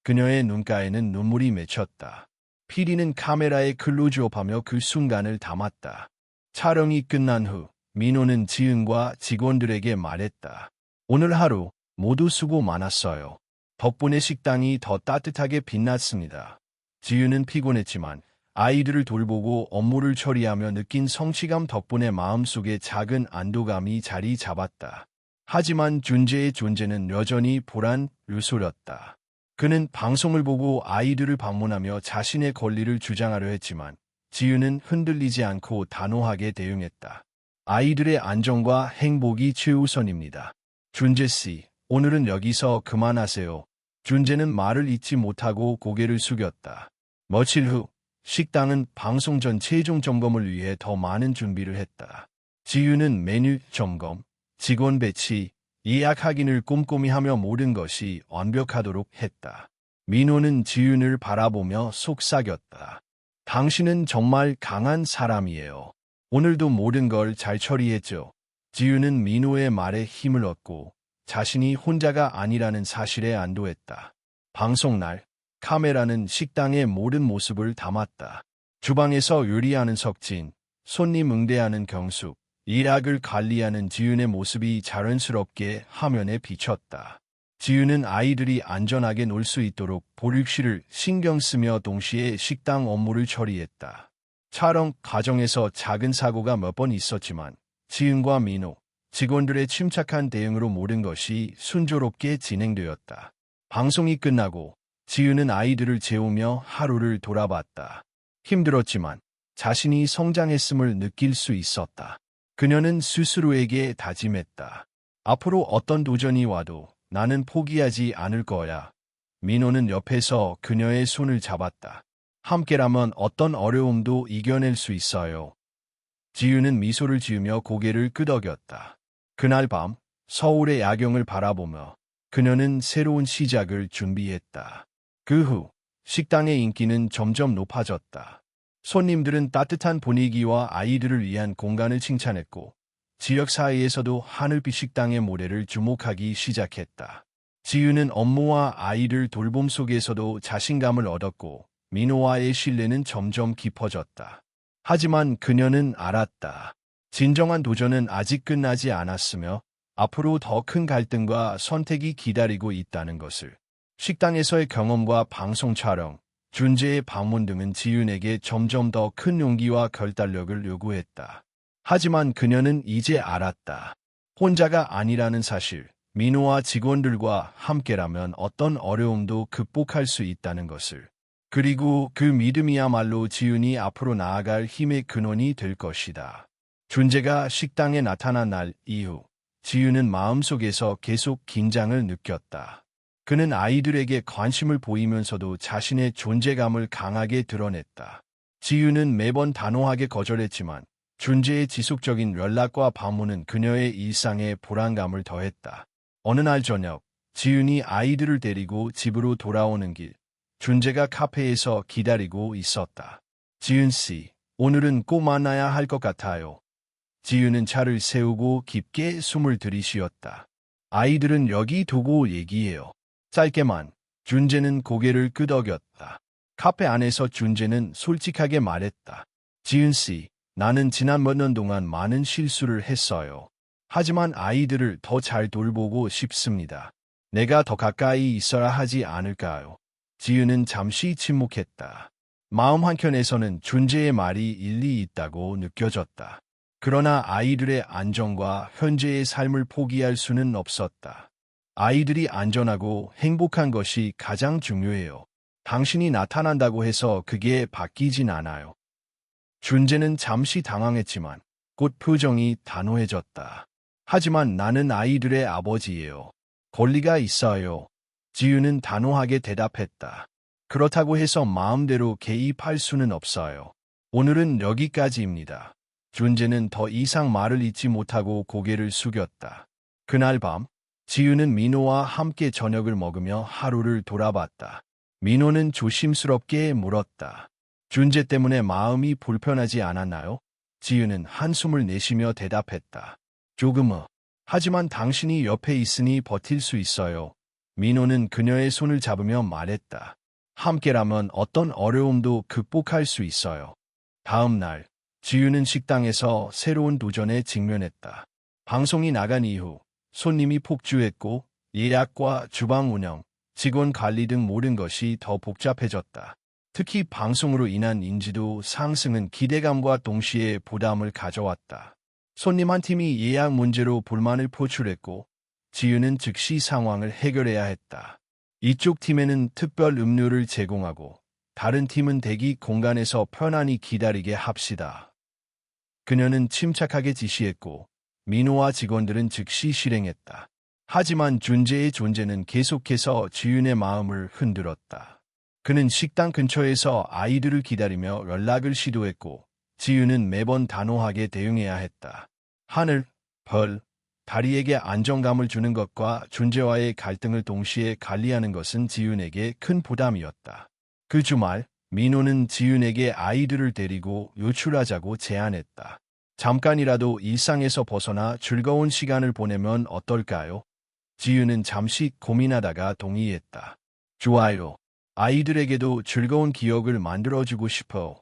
그녀의 눈가에는 눈물이 맺혔다. PD는 카메라에 클로즈업하며 그 순간을 담았다. 촬영이 끝난 후 민호는 지은과 직원들에게 말했다. 오늘 하루 모두 수고 많았어요. 덕분에 식당이 더 따뜻하게 빛났습니다. 지윤은 피곤했지만 아이들을 돌보고 업무를 처리하며 느낀 성취감 덕분에 마음속에 작은 안도감이 자리 잡았다. 하지만 준재의 존재는 여전히 불안요소였다. 그는 방송을 보고 아이들을 방문하며 자신의 권리를 주장하려 했지만 지윤은 흔들리지 않고 단호하게 대응했다. 아이들의 안전과 행복이 최우선입니다. 준재 씨, 오늘은 여기서 그만하세요. 준재는 말을 잇지 못하고 고개를 숙였다. 며칠 후 식당은 방송 전 최종 점검을 위해 더 많은 준비를 했다. 지유는 메뉴 점검, 직원 배치, 예약 확인을 꼼꼼히 하며 모든 것이 완벽하도록 했다. 민호는 지윤을 바라보며 속삭였다. 당신은 정말 강한 사람이에요. 오늘도 모든 걸 잘 처리했죠. 지윤은 민호의 말에 힘을 얻고 자신이 혼자가 아니라는 사실에 안도했다. 방송날, 카메라는 식당의 모든 모습을 담았다. 주방에서 요리하는 석진, 손님 응대하는 경숙, 일학을 관리하는 지윤의 모습이 자연스럽게 화면에 비쳤다. 지윤은 아이들이 안전하게 놀 수 있도록 보육실을 신경 쓰며 동시에 식당 업무를 처리했다. 촬영 과정에서 작은 사고가 몇 번 있었지만 지윤과 민호, 직원들의 침착한 대응으로 모든 것이 순조롭게 진행되었다. 방송이 끝나고 지윤은 아이들을 재우며 하루를 돌아봤다. 힘들었지만 자신이 성장했음을 느낄 수 있었다. 그녀는 스스로에게 다짐했다. 앞으로 어떤 도전이 와도 나는 포기하지 않을 거야. 민호는 옆에서 그녀의 손을 잡았다. 함께라면 어떤 어려움도 이겨낼 수 있어요. 지유는 미소를 지으며 고개를 끄덕였다. 그날 밤 서울의 야경을 바라보며 그녀는 새로운 시작을 준비했다. 그 후 식당의 인기는 점점 높아졌다. 손님들은 따뜻한 분위기와 아이들을 위한 공간을 칭찬했고 지역 사이에서도 하늘빛 식당의 모래를 주목하기 시작했다. 지유는 업무와 아이들 돌봄 속에서도 자신감을 얻었고 민호와의 신뢰는 점점 깊어졌다. 하지만 그녀는 알았다. 진정한 도전은 아직 끝나지 않았으며 앞으로 더 큰 갈등과 선택이 기다리고 있다는 것을. 식당에서의 경험과 방송 촬영, 준재의 방문 등은 지윤에게 점점 더 큰 용기와 결단력을 요구했다. 하지만 그녀는 이제 알았다. 혼자가 아니라는 사실, 민호와 직원들과 함께라면 어떤 어려움도 극복할 수 있다는 것을. 그리고 그 믿음이야말로 지윤이 앞으로 나아갈 힘의 근원이 될 것이다. 준재가 식당에 나타난 날 이후 지윤은 마음속에서 계속 긴장을 느꼈다. 그는 아이들에게 관심을 보이면서도 자신의 존재감을 강하게 드러냈다. 지윤은 매번 단호하게 거절했지만 준재의 지속적인 연락과 방문은 그녀의 일상에 불안감을 더했다. 어느 날 저녁, 지윤이 아이들을 데리고 집으로 돌아오는 길, 준재가 카페에서 기다리고 있었다. 지윤 씨, 오늘은 꼭 만나야 할 것 같아요. 지윤은 차를 세우고 깊게 숨을 들이쉬었다. 아이들은 여기 두고 얘기해요. 짧게만, 준재는 고개를 끄덕였다. 카페 안에서 준재는 솔직하게 말했다. 지윤 씨, 나는 지난 몇 년 동안 많은 실수를 했어요. 하지만 아이들을 더 잘 돌보고 싶습니다. 내가 더 가까이 있어야 하지 않을까요? 지윤은 잠시 침묵했다. 마음 한켠에서는 준재의 말이 일리 있다고 느껴졌다. 그러나 아이들의 안정과 현재의 삶을 포기할 수는 없었다. 아이들이 안전하고 행복한 것이 가장 중요해요. 당신이 나타난다고 해서 그게 바뀌진 않아요. 준재는 잠시 당황했지만 곧 표정이 단호해졌다. 하지만 나는 아이들의 아버지예요. 권리가 있어요. 지윤은 단호하게 대답했다. 그렇다고 해서 마음대로 개입할 수는 없어요. 오늘은 여기까지입니다. 준재는 더 이상 말을 잇지 못하고 고개를 숙였다. 그날 밤, 지윤은 민호와 함께 저녁을 먹으며 하루를 돌아봤다. 민호는 조심스럽게 물었다. 준재 때문에 마음이 불편하지 않았나요? 지윤은 한숨을 내쉬며 대답했다. 조금은. 하지만 당신이 옆에 있으니 버틸 수 있어요. 민호는 그녀의 손을 잡으며 말했다. 함께라면 어떤 어려움도 극복할 수 있어요. 다음 날, 지윤은 식당에서 새로운 도전에 직면했다. 방송이 나간 이후 손님이 폭주했고 예약과 주방 운영, 직원 관리 등 모든 것이 더 복잡해졌다. 특히 방송으로 인한 인지도 상승은 기대감과 동시에 부담을 가져왔다. 손님 한 팀이 예약 문제로 불만을 표출했고 지윤은 즉시 상황을 해결해야 했다. 이쪽 팀에는 특별 음료를 제공하고 다른 팀은 대기 공간에서 편안히 기다리게 합시다. 그녀는 침착하게 지시했고 민호와 직원들은 즉시 실행했다. 하지만 준재의 존재는 계속해서 지윤의 마음을 흔들었다. 그는 식당 근처에서 아이들을 기다리며 연락을 시도했고 지윤은 매번 단호하게 대응해야 했다. 하늘, 벌, 다리에게 안정감을 주는 것과 준재와의 갈등을 동시에 관리하는 것은 지윤에게 큰 부담이었다. 그 주말, 민호는 지윤에게 아이들을 데리고 외출하자고 제안했다. 잠깐이라도 일상에서 벗어나 즐거운 시간을 보내면 어떨까요? 지윤은 잠시 고민하다가 동의했다. 좋아요. 아이들에게도 즐거운 기억을 만들어주고 싶어.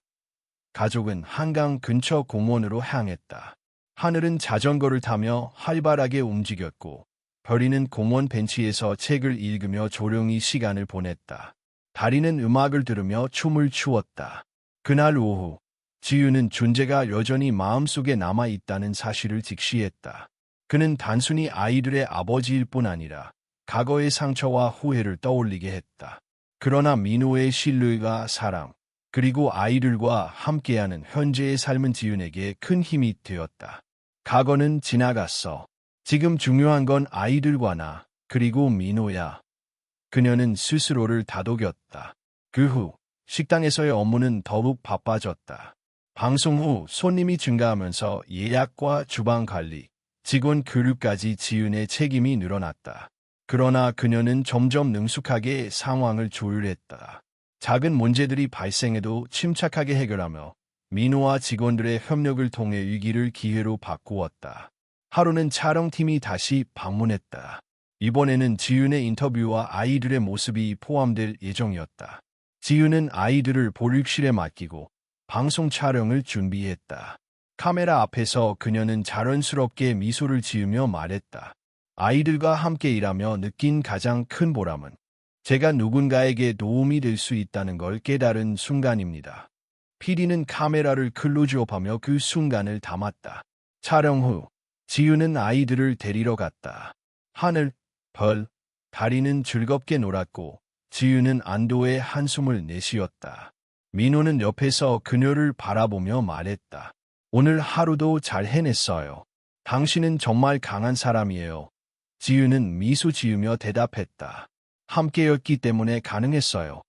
가족은 한강 근처 공원으로 향했다. 하늘은 자전거를 타며 활발하게 움직였고 별이는 공원 벤치에서 책을 읽으며 조용히 시간을 보냈다. 다리는 음악을 들으며 춤을 추었다. 그날 오후, 지윤은 준재가 여전히 마음속에 남아있다는 사실을 직시했다. 그는 단순히 아이들의 아버지일 뿐 아니라 과거의 상처와 후회를 떠올리게 했다. 그러나 민호의 신뢰가 사랑, 그리고 아이들과 함께하는 현재의 삶은 지윤에게 큰 힘이 되었다. 과거는 지나갔어. 지금 중요한 건 아이들과 나, 그리고 민호야. 그녀는 스스로를 다독였다. 그 후 식당에서의 업무는 더욱 바빠졌다. 방송 후 손님이 증가하면서 예약과 주방 관리, 직원 교육까지 지윤의 책임이 늘어났다. 그러나 그녀는 점점 능숙하게 상황을 조율했다. 작은 문제들이 발생해도 침착하게 해결하며 민호와 직원들의 협력을 통해 위기를 기회로 바꾸었다. 하루는 촬영팀이 다시 방문했다. 이번에는 지윤의 인터뷰와 아이들의 모습이 포함될 예정이었다. 지윤은 아이들을 보육실에 맡기고 방송 촬영을 준비했다. 카메라 앞에서 그녀는 자연스럽게 미소를 지으며 말했다. 아이들과 함께 일하며 느낀 가장 큰 보람은 제가 누군가에게 도움이 될 수 있다는 걸 깨달은 순간입니다. PD는 카메라를 클로즈업하며 그 순간을 담았다. 촬영 후 지윤은 아이들을 데리러 갔다. 하늘, 벌, 다리는 즐겁게 놀았고 지윤은 안도의 한숨을 내쉬었다. 민호는 옆에서 그녀를 바라보며 말했다. 오늘 하루도 잘 해냈어요. 당신은 정말 강한 사람이에요. 지윤은 미소 지으며 대답했다. 함께였기 때문에 가능했어요.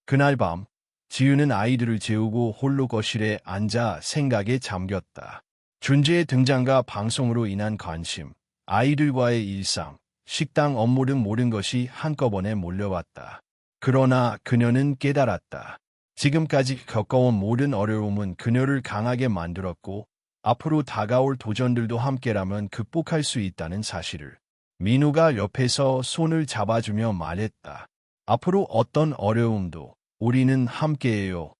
그날 밤 지윤은 아이들을 재우고 홀로 거실에 앉아 생각에 잠겼다. 준재의 등장과 방송으로 인한 관심, 아이들과의 일상, 식당 업무 등 모든 것이 한꺼번에 몰려왔다. 그러나 그녀는 깨달았다. 지금까지 겪어온 모든 어려움은 그녀를 강하게 만들었고 앞으로 다가올 도전들도 함께라면 극복할 수 있다는 사실을. 민호가 옆에서 손을 잡아주며 말했다. 앞으로 어떤 어려움도 우리는 함께해요.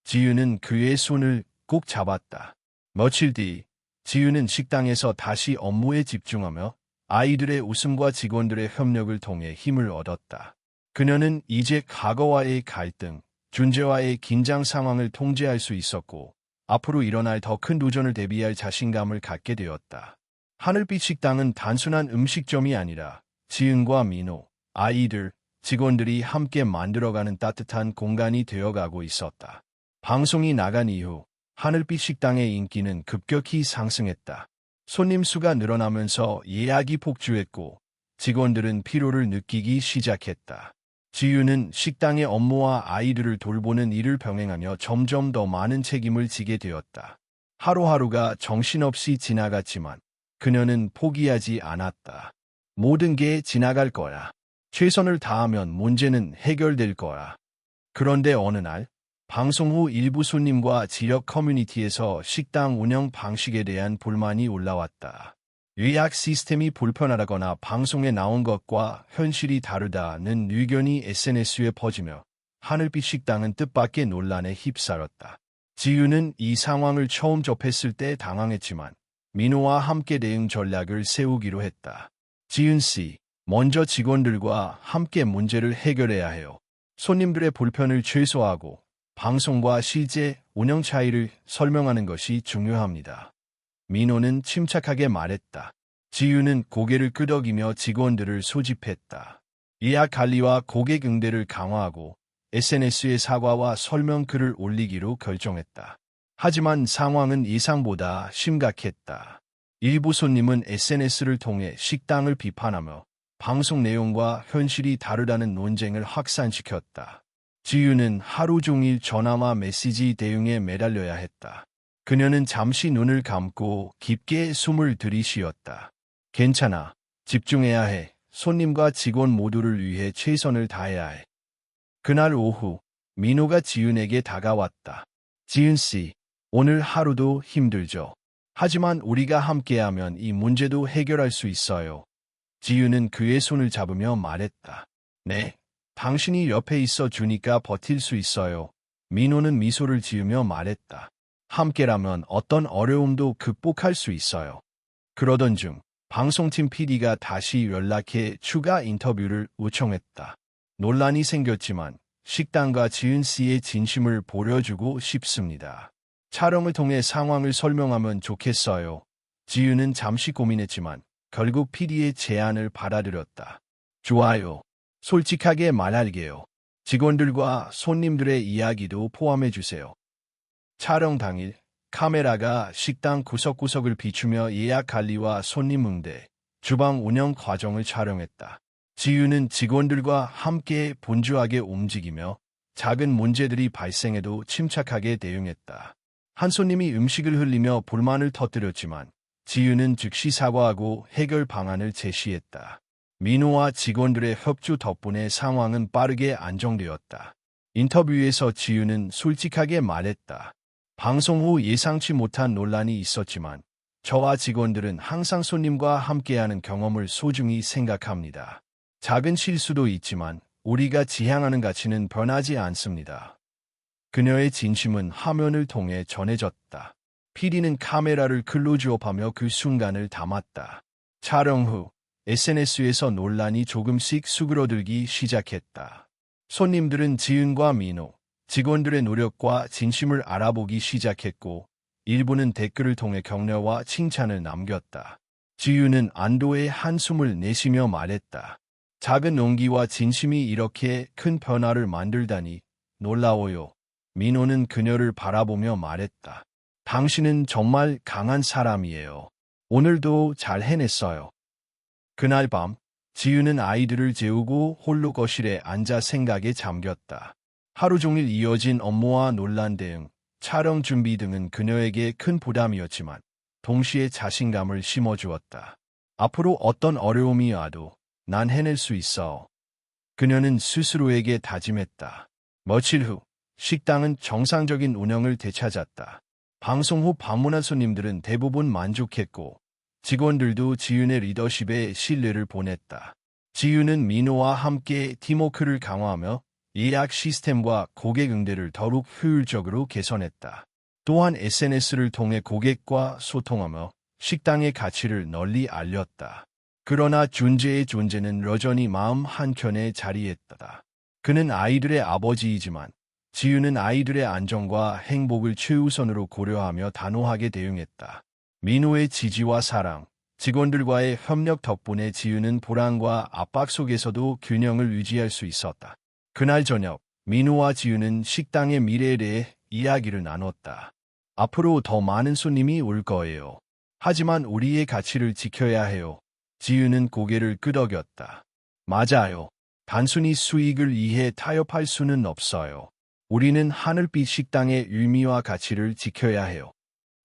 지윤은 그의 손을 꼭 잡았다. 며칠 뒤 지윤은 식당에서 다시 업무에 집중하며 아이들의 웃음과 직원들의 협력을 통해 힘을 얻었다. 그녀는 이제 과거와의 갈등, 준재와의 긴장 상황을 통제할 수 있었고 앞으로 일어날 더 큰 도전을 대비할 자신감을 갖게 되었다. 하늘빛 식당은 단순한 음식점이 아니라 지은과 민호, 아이들, 직원들이 함께 만들어가는 따뜻한 공간이 되어가고 있었다. 방송이 나간 이후 하늘빛 식당의 인기는 급격히 상승했다. 손님 수가 늘어나면서 예약이 폭주했고 직원들은 피로를 느끼기 시작했다. 지윤은 식당의 업무와 아이들을 돌보는 일을 병행하며 점점 더 많은 책임을 지게 되었다. 하루하루가 정신없이 지나갔지만 그녀는 포기하지 않았다. 모든 게 지나갈 거야. 최선을 다하면 문제는 해결될 거야. 그런데 어느 날 방송 후 일부 손님과 지역 커뮤니티에서 식당 운영 방식에 대한 불만이 올라왔다. 예약 시스템이 불편하다거나 방송에 나온 것과 현실이 다르다는 의견이 SNS에 퍼지며 하늘빛 식당은 뜻밖의 논란에 휩싸였다. 지윤은 이 상황을 처음 접했을 때 당황했지만 민호와 함께 대응 전략을 세우기로 했다. 지윤 씨, 먼저 직원들과 함께 문제를 해결해야 해요. 손님들의 불편을 최소화하고 방송과 실제 운영 차이를 설명하는 것이 중요합니다. 민호는 침착하게 말했다. 지윤은 고개를 끄덕이며 직원들을 소집했다. 예약 관리와 고객 응대를 강화하고 SNS에 사과와 설명 글을 올리기로 결정했다. 하지만 상황은 예상보다 심각했다. 일부 손님은 SNS를 통해 식당을 비판하며 방송 내용과 현실이 다르다는 논쟁을 확산시켰다. 지윤은 하루 종일 전화와 메시지 대응에 매달려야 했다. 그녀는 잠시 눈을 감고 깊게 숨을 들이쉬었다. 괜찮아. 집중해야 해. 손님과 직원 모두를 위해 최선을 다해야 해. 그날 오후 민호가 지윤에게 다가왔다. 지윤 씨, 오늘 하루도 힘들죠. 하지만 우리가 함께하면 이 문제도 해결할 수 있어요. 지윤은 그의 손을 잡으며 말했다. 네, 당신이 옆에 있어 주니까 버틸 수 있어요. 민호는 미소를 지으며 말했다. 함께라면 어떤 어려움도 극복할 수 있어요. 그러던 중 방송팀 PD가 다시 연락해 추가 인터뷰를 요청했다. 논란이 생겼지만 식당과 지은 씨의 진심을 보여주고 싶습니다. 촬영을 통해 상황을 설명하면 좋겠어요. 지윤은 잠시 고민했지만 결국 PD의 제안을 받아들였다. 좋아요. 솔직하게 말할게요. 직원들과 손님들의 이야기도 포함해주세요. 촬영 당일 카메라가 식당 구석구석을 비추며 예약 관리와 손님 응대, 주방 운영 과정을 촬영했다. 지유는 직원들과 함께 분주하게 움직이며 작은 문제들이 발생해도 침착하게 대응했다. 한 손님이 음식을 흘리며 불만을 터뜨렸지만 지유는 즉시 사과하고 해결 방안을 제시했다. 민호와 직원들의 협조 덕분에 상황은 빠르게 안정되었다. 인터뷰에서 지유는 솔직하게 말했다. 방송 후 예상치 못한 논란이 있었지만 저와 직원들은 항상 손님과 함께하는 경험을 소중히 생각합니다. 작은 실수도 있지만 우리가 지향하는 가치는 변하지 않습니다. 그녀의 진심은 화면을 통해 전해졌다. PD는 카메라를 클로즈업하며 그 순간을 담았다. 촬영 후 SNS에서 논란이 조금씩 수그러들기 시작했다. 손님들은 지은과 민호, 직원들의 노력과 진심을 알아보기 시작했고 일부는 댓글을 통해 격려와 칭찬을 남겼다. 지유는 안도의 한숨을 내쉬며 말했다. 작은 용기와 진심이 이렇게 큰 변화를 만들다니 놀라워요. 민호는 그녀를 바라보며 말했다. 당신은 정말 강한 사람이에요. 오늘도 잘 해냈어요. 그날 밤 지유는 아이들을 재우고 홀로 거실에 앉아 생각에 잠겼다. 하루 종일 이어진 업무와 논란 대응, 촬영 준비 등은 그녀에게 큰 부담이었지만 동시에 자신감을 심어주었다. 앞으로 어떤 어려움이 와도 난 해낼 수 있어. 그녀는 스스로에게 다짐했다. 며칠 후 식당은 정상적인 운영을 되찾았다. 방송 후 방문한 손님들은 대부분 만족했고 직원들도 지윤의 리더십에 신뢰를 보냈다. 지윤은 민호와 함께 팀워크를 강화하며 예약 시스템과 고객 응대를 더욱 효율적으로 개선했다. 또한 SNS를 통해 고객과 소통하며 식당의 가치를 널리 알렸다. 그러나 준재의 존재는 여전히 마음 한켠에 자리했다. 그는 아이들의 아버지이지만 지윤은 아이들의 안정과 행복을 최우선으로 고려하며 단호하게 대응했다. 민호의 지지와 사랑, 직원들과의 협력 덕분에 지윤은 불안과 압박 속에서도 균형을 유지할 수 있었다. 그날 저녁, 민호와 지윤은 식당의 미래에 대해 이야기를 나눴다. 앞으로 더 많은 손님이 올 거예요. 하지만 우리의 가치를 지켜야 해요. 지윤은 고개를 끄덕였다. 맞아요. 단순히 수익을 위해 타협할 수는 없어요. 우리는 하늘빛 식당의 의미와 가치를 지켜야 해요.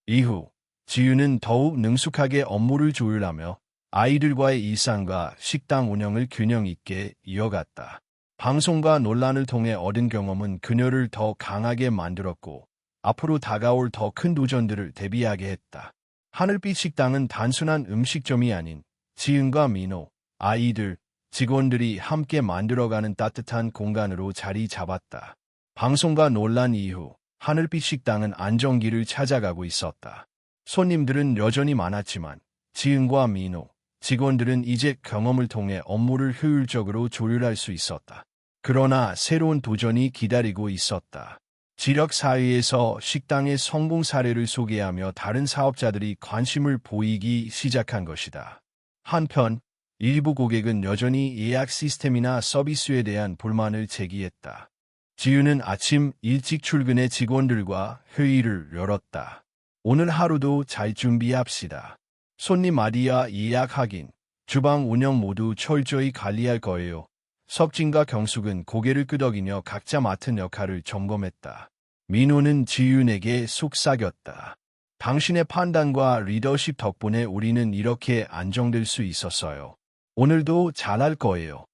이후 지윤은 더욱 능숙하게 업무를 조율하며 아이들과의 일상과 식당 운영을 균형 있게 이어갔다. 방송과 논란을 통해 얻은 경험은 그녀를 더 강하게 만들었고 앞으로 다가올 더 큰 도전들을 대비하게 했다. 하늘빛 식당은 단순한 음식점이 아닌 지은과 민호, 아이들, 직원들이 함께 만들어가는 따뜻한 공간으로 자리 잡았다. 방송과 논란 이후 하늘빛 식당은 안정기를 찾아가고 있었다. 손님들은 여전히 많았지만 지은과 민호, 직원들은 이제 경험을 통해 업무를 효율적으로 조율할 수 있었다. 그러나 새로운 도전이 기다리고 있었다. 지역 사회에서 식당의 성공 사례를 소개하며 다른 사업자들이 관심을 보이기 시작한 것이다. 한편 일부 고객은 여전히 예약 시스템이나 서비스에 대한 불만을 제기했다. 지윤은 아침 일찍 출근해 직원들과 회의를 열었다. 오늘 하루도 잘 준비합시다. 손님 아디와 예약 확인, 주방 운영 모두 철저히 관리할 거예요. 석진과 경숙은 고개를 끄덕이며 각자 맡은 역할을 점검했다. 민호는 지윤에게 속삭였다. 당신의 판단과 리더십 덕분에 우리는 이렇게 안정될 수 있었어요. 오늘도 잘할 거예요.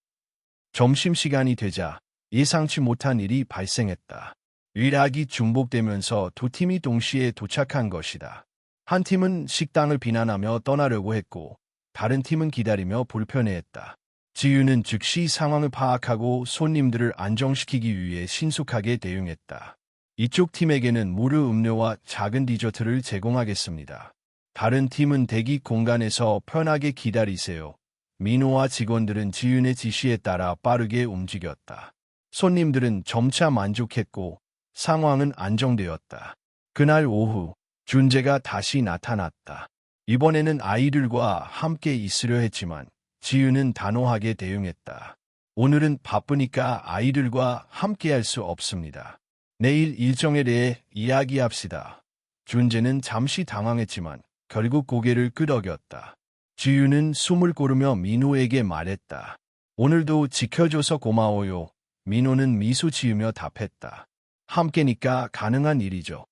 점심시간이 되자 예상치 못한 일이 발생했다. 일하기 중복되면서 두 팀이 동시에 도착한 것이다. 한 팀은 식당을 비난하며 떠나려고 했고 다른 팀은 기다리며 불편해했다. 지윤은 즉시 상황을 파악하고 손님들을 안정시키기 위해 신속하게 대응했다. 이쪽 팀에게는 무료 음료와 작은 디저트를 제공하겠습니다. 다른 팀은 대기 공간에서 편하게 기다리세요. 민호와 직원들은 지윤의 지시에 따라 빠르게 움직였다. 손님들은 점차 만족했고 상황은 안정되었다. 그날 오후 준재가 다시 나타났다. 이번에는 아이들과 함께 있으려 했지만 지윤은 단호하게 대응했다. 오늘은 바쁘니까 아이들과 함께 할 수 없습니다. 내일 일정에 대해 이야기합시다. 준재는 잠시 당황했지만 결국 고개를 끄덕였다. 지유는 숨을 고르며 민호에게 말했다. 오늘도 지켜줘서 고마워요. 민호는 미소 지으며 답했다. 함께니까 가능한 일이죠.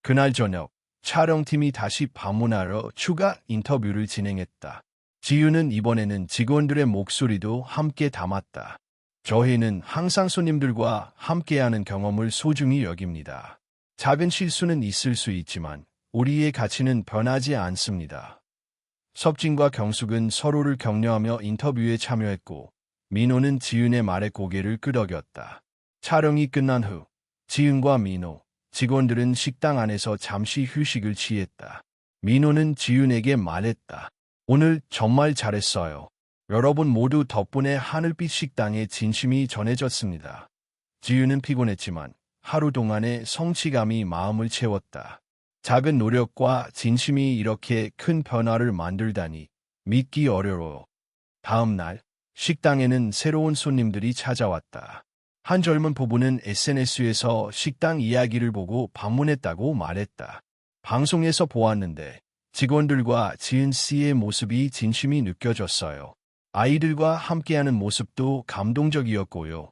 그날 저녁, 촬영팀이 다시 방문하러 추가 인터뷰를 진행했다. 지유는 이번에는 직원들의 목소리도 함께 담았다. 저희는 항상 손님들과 함께하는 경험을 소중히 여깁니다. 작은 실수는 있을 수 있지만 우리의 가치는 변하지 않습니다. 석진과 경숙은 서로를 격려하며 인터뷰에 참여했고 민호는 지윤의 말에 고개를 끄덕였다. 촬영이 끝난 후 지윤과 민호, 직원들은 식당 안에서 잠시 휴식을 취했다. 민호는 지윤에게 말했다. 오늘 정말 잘했어요. 여러분 모두 덕분에 하늘빛 식당의 진심이 전해졌습니다. 지윤은 피곤했지만 하루 동안의 성취감이 마음을 채웠다. 작은 노력과 진심이 이렇게 큰 변화를 만들다니 믿기 어려워요. 다음 날 식당에는 새로운 손님들이 찾아왔다. 한 젊은 부부는 SNS에서 식당 이야기를 보고 방문했다고 말했다. 방송에서 보았는데 직원들과 지은 씨의 모습이 진심이 느껴졌어요. 아이들과 함께하는 모습도 감동적이었고요.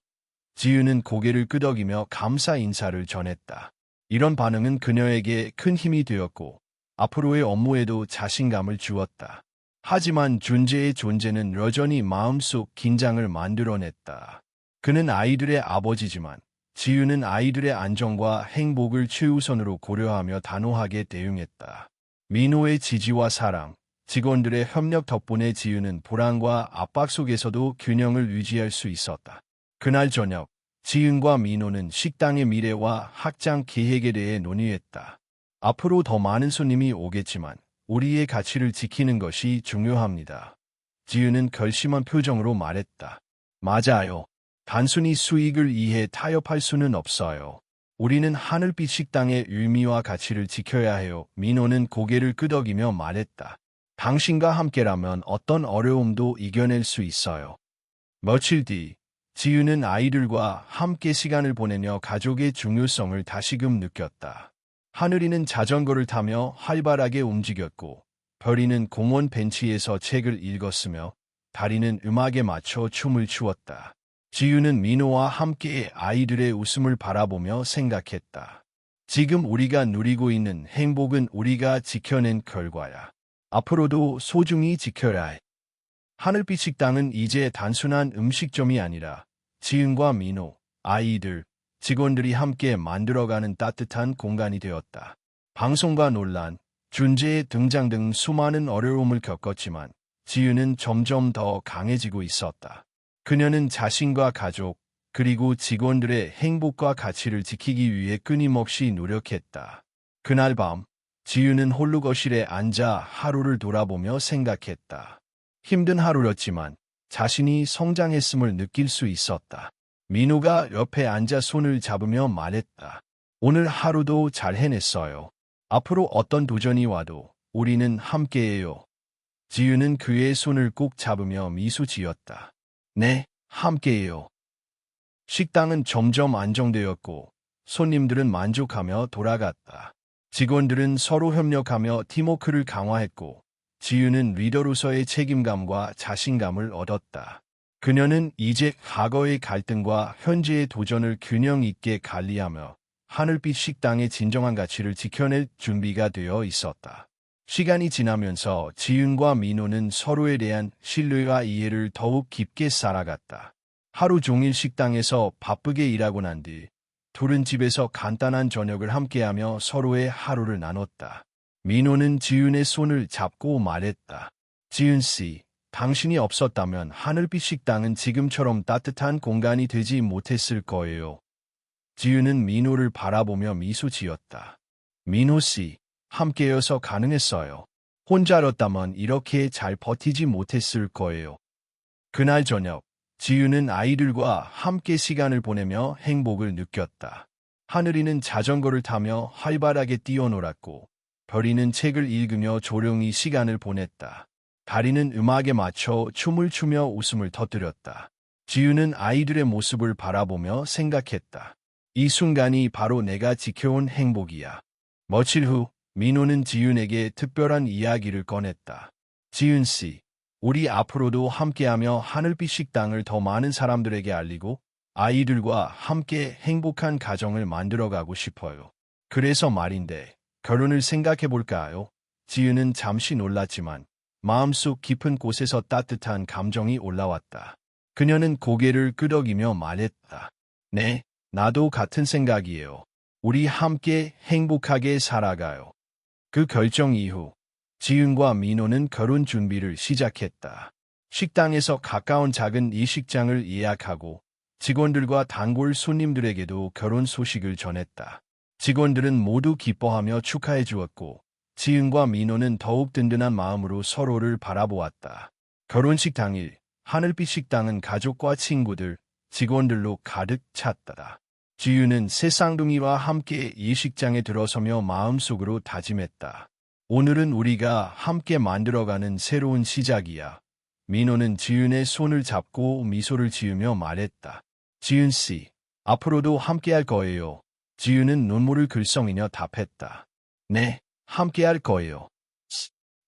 지은은 고개를 끄덕이며 감사 인사를 전했다. 이런 반응은 그녀에게 큰 힘이 되었고 앞으로의 업무에도 자신감을 주었다. 하지만 준재의 존재는 여전히 마음속 긴장을 만들어냈다. 그는 아이들의 아버지지만 지윤은 아이들의 안정과 행복을 최우선으로 고려하며 단호하게 대응했다. 민호의 지지와 사랑, 직원들의 협력 덕분에 지윤은 불안과 압박 속에서도 균형을 유지할 수 있었다. 그날 저녁, 지윤과 민호는 식당의 미래와 확장 계획에 대해 논의했다. 앞으로 더 많은 손님이 오겠지만 우리의 가치를 지키는 것이 중요합니다. 지윤은 결심한 표정으로 말했다. 맞아요. 단순히 수익을 위해 타협할 수는 없어요. 우리는 하늘빛 식당의 의미와 가치를 지켜야 해요. 민호는 고개를 끄덕이며 말했다. 당신과 함께라면 어떤 어려움도 이겨낼 수 있어요. 며칠 뒤, 지윤은 아이들과 함께 시간을 보내며 가족의 중요성을 다시금 느꼈다. 하늘이는 자전거를 타며 활발하게 움직였고, 별이는 공원 벤치에서 책을 읽었으며, 다리는 음악에 맞춰 춤을 추었다. 지윤은 민호와 함께 아이들의 웃음을 바라보며 생각했다. 지금 우리가 누리고 있는 행복은 우리가 지켜낸 결과야. 앞으로도 소중히 지켜야 해. 하늘빛 식당은 이제 단순한 음식점이 아니라 지은과 민호, 아이들, 직원들이 함께 만들어가는 따뜻한 공간이 되었다. 방송과 논란, 준재의 등장 등 수많은 어려움을 겪었지만 지은은 점점 더 강해지고 있었다. 그녀는 자신과 가족, 그리고 직원들의 행복과 가치를 지키기 위해 끊임없이 노력했다. 그날 밤, 지윤은 홀로 거실에 앉아 하루를 돌아보며 생각했다. 힘든 하루였지만 자신이 성장했음을 느낄 수 있었다. 민호가 옆에 앉아 손을 잡으며 말했다. 오늘 하루도 잘 해냈어요. 앞으로 어떤 도전이 와도 우리는 함께해요. 지윤은 그의 손을 꼭 잡으며 미소 지었다. 네, 함께해요. 식당은 점점 안정되었고 손님들은 만족하며 돌아갔다. 직원들은 서로 협력하며 팀워크를 강화했고 지윤은 리더로서의 책임감과 자신감을 얻었다. 그녀는 이제 과거의 갈등과 현재의 도전을 균형 있게 관리하며 하늘빛 식당의 진정한 가치를 지켜낼 준비가 되어 있었다. 시간이 지나면서 지윤과 민호는 서로에 대한 신뢰와 이해를 더욱 깊게 쌓아갔다. 하루 종일 식당에서 바쁘게 일하고 난 뒤 둘은 집에서 간단한 저녁을 함께하며 서로의 하루를 나눴다. 민호는 지윤의 손을 잡고 말했다. 지윤 씨, 당신이 없었다면 하늘빛 식당은 지금처럼 따뜻한 공간이 되지 못했을 거예요. 지윤은 민호를 바라보며 미소 지었다. 민호 씨, 함께여서 가능했어요. 혼자였다면 이렇게 잘 버티지 못했을 거예요. 그날 저녁, 지윤은 아이들과 함께 시간을 보내며 행복을 느꼈다. 하늘이는 자전거를 타며 활발하게 뛰어놀았고, 별이는 책을 읽으며 조용히 시간을 보냈다. 다리는 음악에 맞춰 춤을 추며 웃음을 터뜨렸다. 지윤은 아이들의 모습을 바라보며 생각했다. 이 순간이 바로 내가 지켜온 행복이야. 며칠 후 민호는 지윤에게 특별한 이야기를 꺼냈다. 지윤 씨, 우리 앞으로도 함께하며 하늘빛 식당을 더 많은 사람들에게 알리고 아이들과 함께 행복한 가정을 만들어가고 싶어요. 그래서 말인데, 결혼을 생각해 볼까요? 지윤은 잠시 놀랐지만 마음속 깊은 곳에서 따뜻한 감정이 올라왔다. 그녀는 고개를 끄덕이며 말했다. 네, 나도 같은 생각이에요. 우리 함께 행복하게 살아가요. 그 결정 이후 지윤과 민호는 결혼 준비를 시작했다. 식당에서 가까운 작은 이식장을 예약하고 직원들과 단골 손님들에게도 결혼 소식을 전했다. 직원들은 모두 기뻐하며 축하해 주었고 지윤과 민호는 더욱 든든한 마음으로 서로를 바라보았다. 결혼식 당일 하늘빛 식당은 가족과 친구들, 직원들로 가득 찼다. 지윤은 새 쌍둥이와 함께 이 식장에 들어서며 마음속으로 다짐했다. 오늘은 우리가 함께 만들어가는 새로운 시작이야. 민호는 지윤의 손을 잡고 미소를 지으며 말했다. 지윤 씨, 앞으로도 함께할 거예요. 지윤은 눈물을 글썽이며 답했다. 네, 함께할 거예요.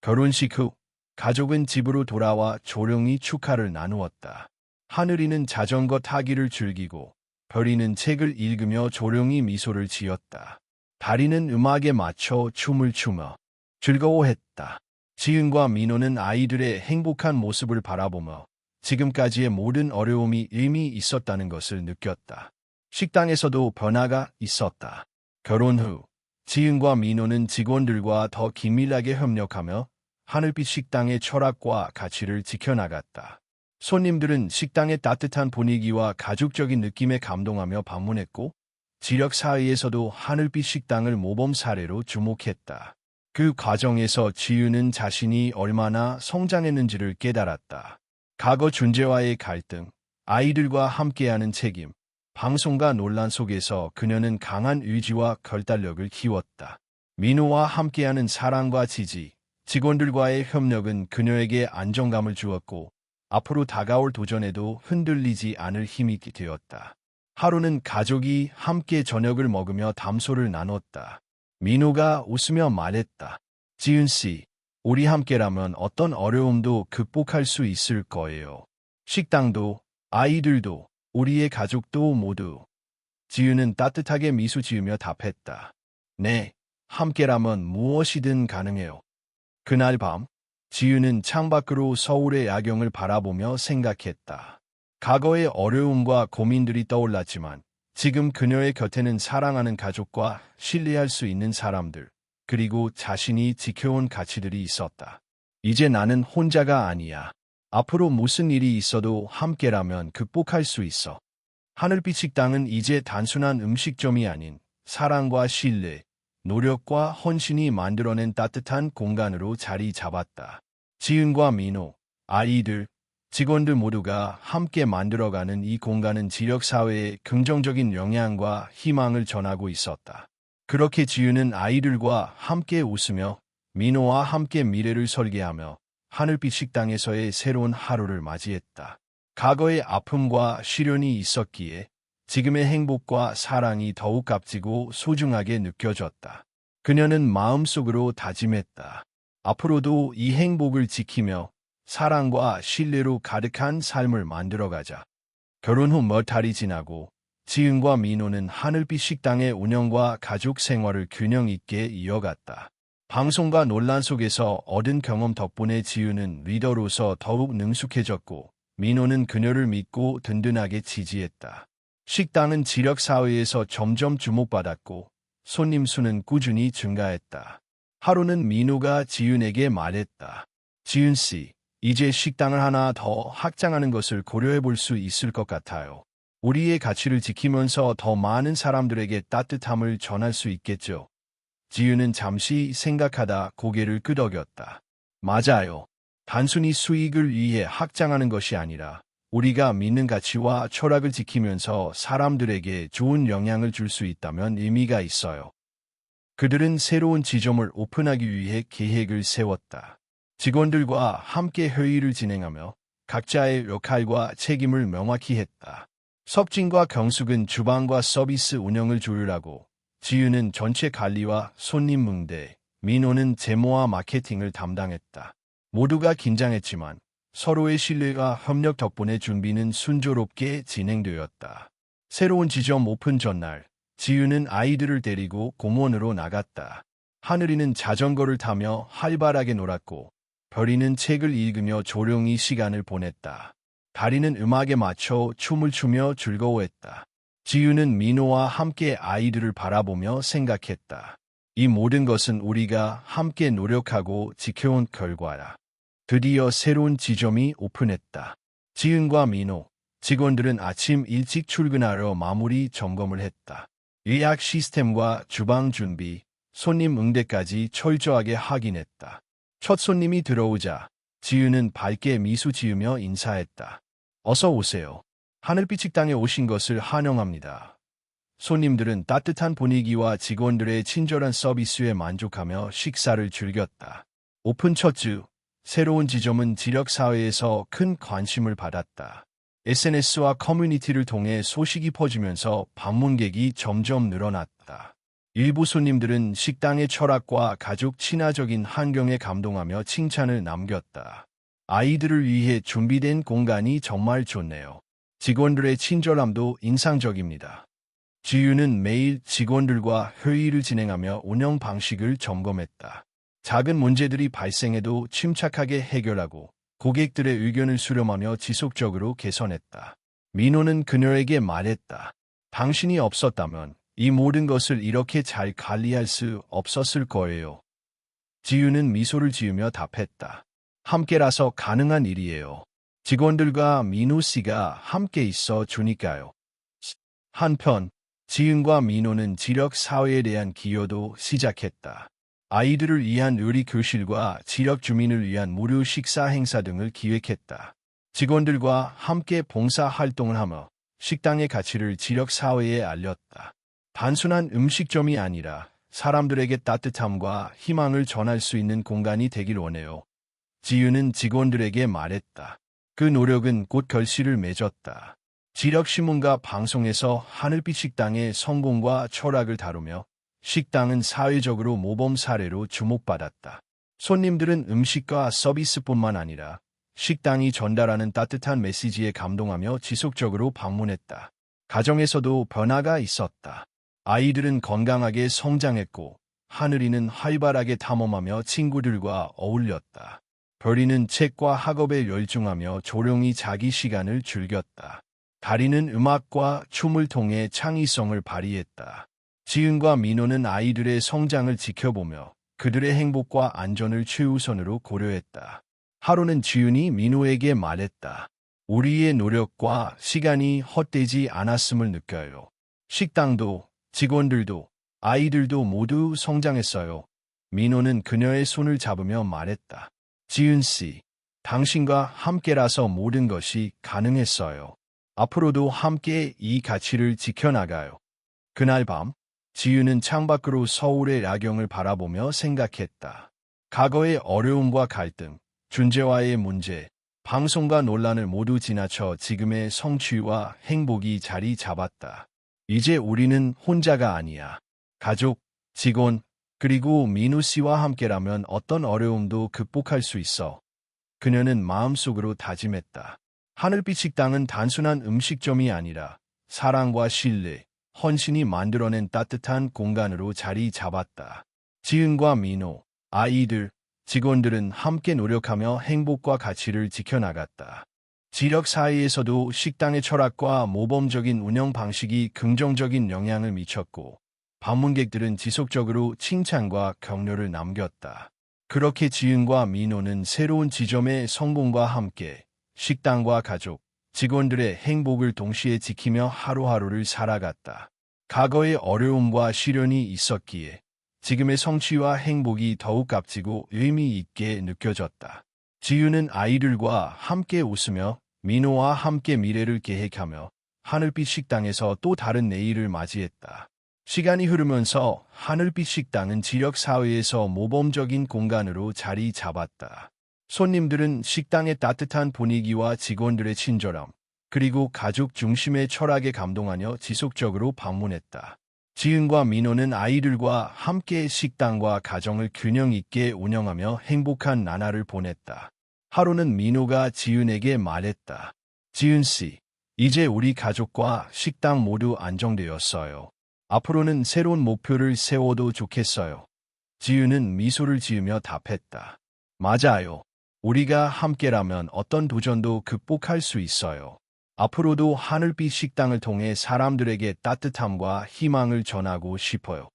결혼식 후 가족은 집으로 돌아와 조용히 축하를 나누었다. 하늘이는 자전거 타기를 즐기고 별이는 책을 읽으며 조용히 미소를 지었다. 다리는 음악에 맞춰 춤을 추며 즐거워했다. 지은과 민호는 아이들의 행복한 모습을 바라보며 지금까지의 모든 어려움이 의미 있었다는 것을 느꼈다. 식당에서도 변화가 있었다. 결혼 후 지은과 민호는 직원들과 더 긴밀하게 협력하며 하늘빛 식당의 철학과 가치를 지켜나갔다. 손님들은 식당의 따뜻한 분위기와 가족적인 느낌에 감동하며 방문했고 지역 사회에서도 하늘빛 식당을 모범 사례로 주목했다. 그 과정에서 지윤은 자신이 얼마나 성장했는지를 깨달았다. 과거 존재와의 갈등, 아이들과 함께하는 책임, 방송과 논란 속에서 그녀는 강한 의지와 결단력을 키웠다. 민호와 함께하는 사랑과 지지, 직원들과의 협력은 그녀에게 안정감을 주었고 앞으로 다가올 도전에도 흔들리지 않을 힘이 되었다. 하루는 가족이 함께 저녁을 먹으며 담소를 나눴다. 민호가 웃으며 말했다. 지윤 씨, 우리 함께라면 어떤 어려움도 극복할 수 있을 거예요. 식당도, 아이들도, 우리의 가족도 모두. 지윤은 따뜻하게 미소 지으며 답했다. 네, 함께라면 무엇이든 가능해요. 그날 밤, 지윤은 창밖으로 서울의 야경을 바라보며 생각했다. 과거의 어려움과 고민들이 떠올랐지만 지금 그녀의 곁에는 사랑하는 가족과 신뢰할 수 있는 사람들, 그리고 자신이 지켜온 가치들이 있었다. 이제 나는 혼자가 아니야. 앞으로 무슨 일이 있어도 함께라면 극복할 수 있어. 하늘빛 식당은 이제 단순한 음식점이 아닌 사랑과 신뢰, 노력과 헌신이 만들어낸 따뜻한 공간으로 자리 잡았다. 지은과 민호, 아이들, 직원들 모두가 함께 만들어가는 이 공간은 지역사회에 긍정적인 영향과 희망을 전하고 있었다. 그렇게 지은은 아이들과 함께 웃으며 민호와 함께 미래를 설계하며 하늘빛 식당에서의 새로운 하루를 맞이했다. 과거의 아픔과 시련이 있었기에 지금의 행복과 사랑이 더욱 값지고 소중하게 느껴졌다. 그녀는 마음속으로 다짐했다. 앞으로도 이 행복을 지키며 사랑과 신뢰로 가득한 삶을 만들어가자. 결혼 후 몇 달이 지나고 지은과 민호는 하늘빛 식당의 운영과 가족 생활을 균형 있게 이어갔다. 방송과 논란 속에서 얻은 경험 덕분에 지은은 리더로서 더욱 능숙해졌고 민호는 그녀를 믿고 든든하게 지지했다. 식당은 지역 사회에서 점점 주목받았고 손님 수는 꾸준히 증가했다. 하루는 민호가 지윤에게 말했다. 지윤 씨, 이제 식당을 하나 더 확장하는 것을 고려해 볼 수 있을 것 같아요. 우리의 가치를 지키면서 더 많은 사람들에게 따뜻함을 전할 수 있겠죠. 지윤은 잠시 생각하다 고개를 끄덕였다. 맞아요. 단순히 수익을 위해 확장하는 것이 아니라 우리가 믿는 가치와 철학을 지키면서 사람들에게 좋은 영향을 줄 수 있다면 의미가 있어요. 그들은 새로운 지점을 오픈하기 위해 계획을 세웠다. 직원들과 함께 회의를 진행하며 각자의 역할과 책임을 명확히 했다. 석진과 경숙은 주방과 서비스 운영을 조율하고 지윤은 전체 관리와 손님 응대, 민호는 재무와 마케팅을 담당했다. 모두가 긴장했지만 서로의 신뢰와 협력 덕분에 준비는 순조롭게 진행되었다. 새로운 지점 오픈 전날, 지유는 아이들을 데리고 공원으로 나갔다. 하늘이는 자전거를 타며 활발하게 놀았고, 별이는 책을 읽으며 조용히 시간을 보냈다. 다리는 음악에 맞춰 춤을 추며 즐거워했다. 지유는 민호와 함께 아이들을 바라보며 생각했다. 이 모든 것은 우리가 함께 노력하고 지켜온 결과야. 드디어 새로운 지점이 오픈했다. 지은과 민호, 직원들은 아침 일찍 출근하러 마무리 점검을 했다. 예약 시스템과 주방 준비, 손님 응대까지 철저하게 확인했다. 첫 손님이 들어오자 지유는 밝게 미소 지으며 인사했다. 어서 오세요. 하늘빛 식당에 오신 것을 환영합니다. 손님들은 따뜻한 분위기와 직원들의 친절한 서비스에 만족하며 식사를 즐겼다. 오픈 첫 주, 새로운 지점은 지역사회에서 큰 관심을 받았다. SNS와 커뮤니티를 통해 소식이 퍼지면서 방문객이 점점 늘어났다. 일부 손님들은 식당의 철학과 가족 친화적인 환경에 감동하며 칭찬을 남겼다. 아이들을 위해 준비된 공간이 정말 좋네요. 직원들의 친절함도 인상적입니다. 지유는 매일 직원들과 회의를 진행하며 운영 방식을 점검했다. 작은 문제들이 발생해도 침착하게 해결하고 고객들의 의견을 수렴하며 지속적으로 개선했다. 민호는 그녀에게 말했다. 당신이 없었다면 이 모든 것을 이렇게 잘 관리할 수 없었을 거예요. 지유는 미소를 지으며 답했다. 함께라서 가능한 일이에요. 직원들과 민호 씨가 함께 있어 주니까요. 한편 지은과 민호는 지역 사회에 대한 기여도 시작했다. 아이들을 위한 요리 교실과 지역 주민을 위한 무료 식사 행사 등을 기획했다. 직원들과 함께 봉사 활동을 하며 식당의 가치를 지역 사회에 알렸다. 단순한 음식점이 아니라 사람들에게 따뜻함과 희망을 전할 수 있는 공간이 되길 원해요. 지유는 직원들에게 말했다. 그 노력은 곧 결실을 맺었다. 지역신문과 방송에서 하늘빛 식당의 성공과 철학을 다루며 식당은 사회적으로 모범 사례로 주목받았다. 손님들은 음식과 서비스뿐만 아니라 식당이 전달하는 따뜻한 메시지에 감동하며 지속적으로 방문했다. 가정에서도 변화가 있었다. 아이들은 건강하게 성장했고 하늘이는 활발하게 탐험하며 친구들과 어울렸다. 별이는 책과 학업에 열중하며 조용히 자기 시간을 즐겼다. 다리는 음악과 춤을 통해 창의성을 발휘했다. 지은과 민호는 아이들의 성장을 지켜보며 그들의 행복과 안전을 최우선으로 고려했다. 하루는 지은이 민호에게 말했다. 우리의 노력과 시간이 헛되지 않았음을 느껴요. 식당도, 직원들도, 아이들도 모두 성장했어요. 민호는 그녀의 손을 잡으며 말했다. 지은 씨, 당신과 함께라서 모든 것이 가능했어요. 앞으로도 함께 이 가치를 지켜나가요. 그날 밤, 지유는 창밖으로 서울의 야경을 바라보며 생각했다. 과거의 어려움과 갈등, 존재와의 문제, 방송과 논란을 모두 지나쳐 지금의 성취와 행복이 자리 잡았다. 이제 우리는 혼자가 아니야. 가족, 직원, 그리고 민호 씨와 함께라면 어떤 어려움도 극복할 수 있어. 그녀는 마음속으로 다짐했다. 하늘빛 식당은 단순한 음식점이 아니라 사랑과 신뢰, 헌신이 만들어낸 따뜻한 공간으로 자리 잡았다. 지은과 민호, 아이들, 직원들은 함께 노력하며 행복과 가치를 지켜나갔다. 지역 사회에서도 식당의 철학과 모범적인 운영 방식이 긍정적인 영향을 미쳤고 방문객들은 지속적으로 칭찬과 격려를 남겼다. 그렇게 지은과 민호는 새로운 지점의 성공과 함께 식당과 가족, 직원들의 행복을 동시에 지키며 하루하루를 살아갔다. 과거의 어려움과 시련이 있었기에 지금의 성취와 행복이 더욱 값지고 의미 있게 느껴졌다. 지유는 아이들과 함께 웃으며 민호와 함께 미래를 계획하며 하늘빛 식당에서 또 다른 내일을 맞이했다. 시간이 흐르면서 하늘빛 식당은 지역 사회에서 모범적인 공간으로 자리 잡았다. 손님들은 식당의 따뜻한 분위기와 직원들의 친절함, 그리고 가족 중심의 철학에 감동하며 지속적으로 방문했다. 지은과 민호는 아이들과 함께 식당과 가정을 균형 있게 운영하며 행복한 나날을 보냈다. 하루는 민호가 지은에게 말했다. 지은 씨, 이제 우리 가족과 식당 모두 안정되었어요. 앞으로는 새로운 목표를 세워도 좋겠어요. 지은은 미소를 지으며 답했다. 맞아요. 우리가 함께라면 어떤 도전도 극복할 수 있어요. 앞으로도 하늘빛 식당을 통해 사람들에게 따뜻함과 희망을 전하고 싶어요.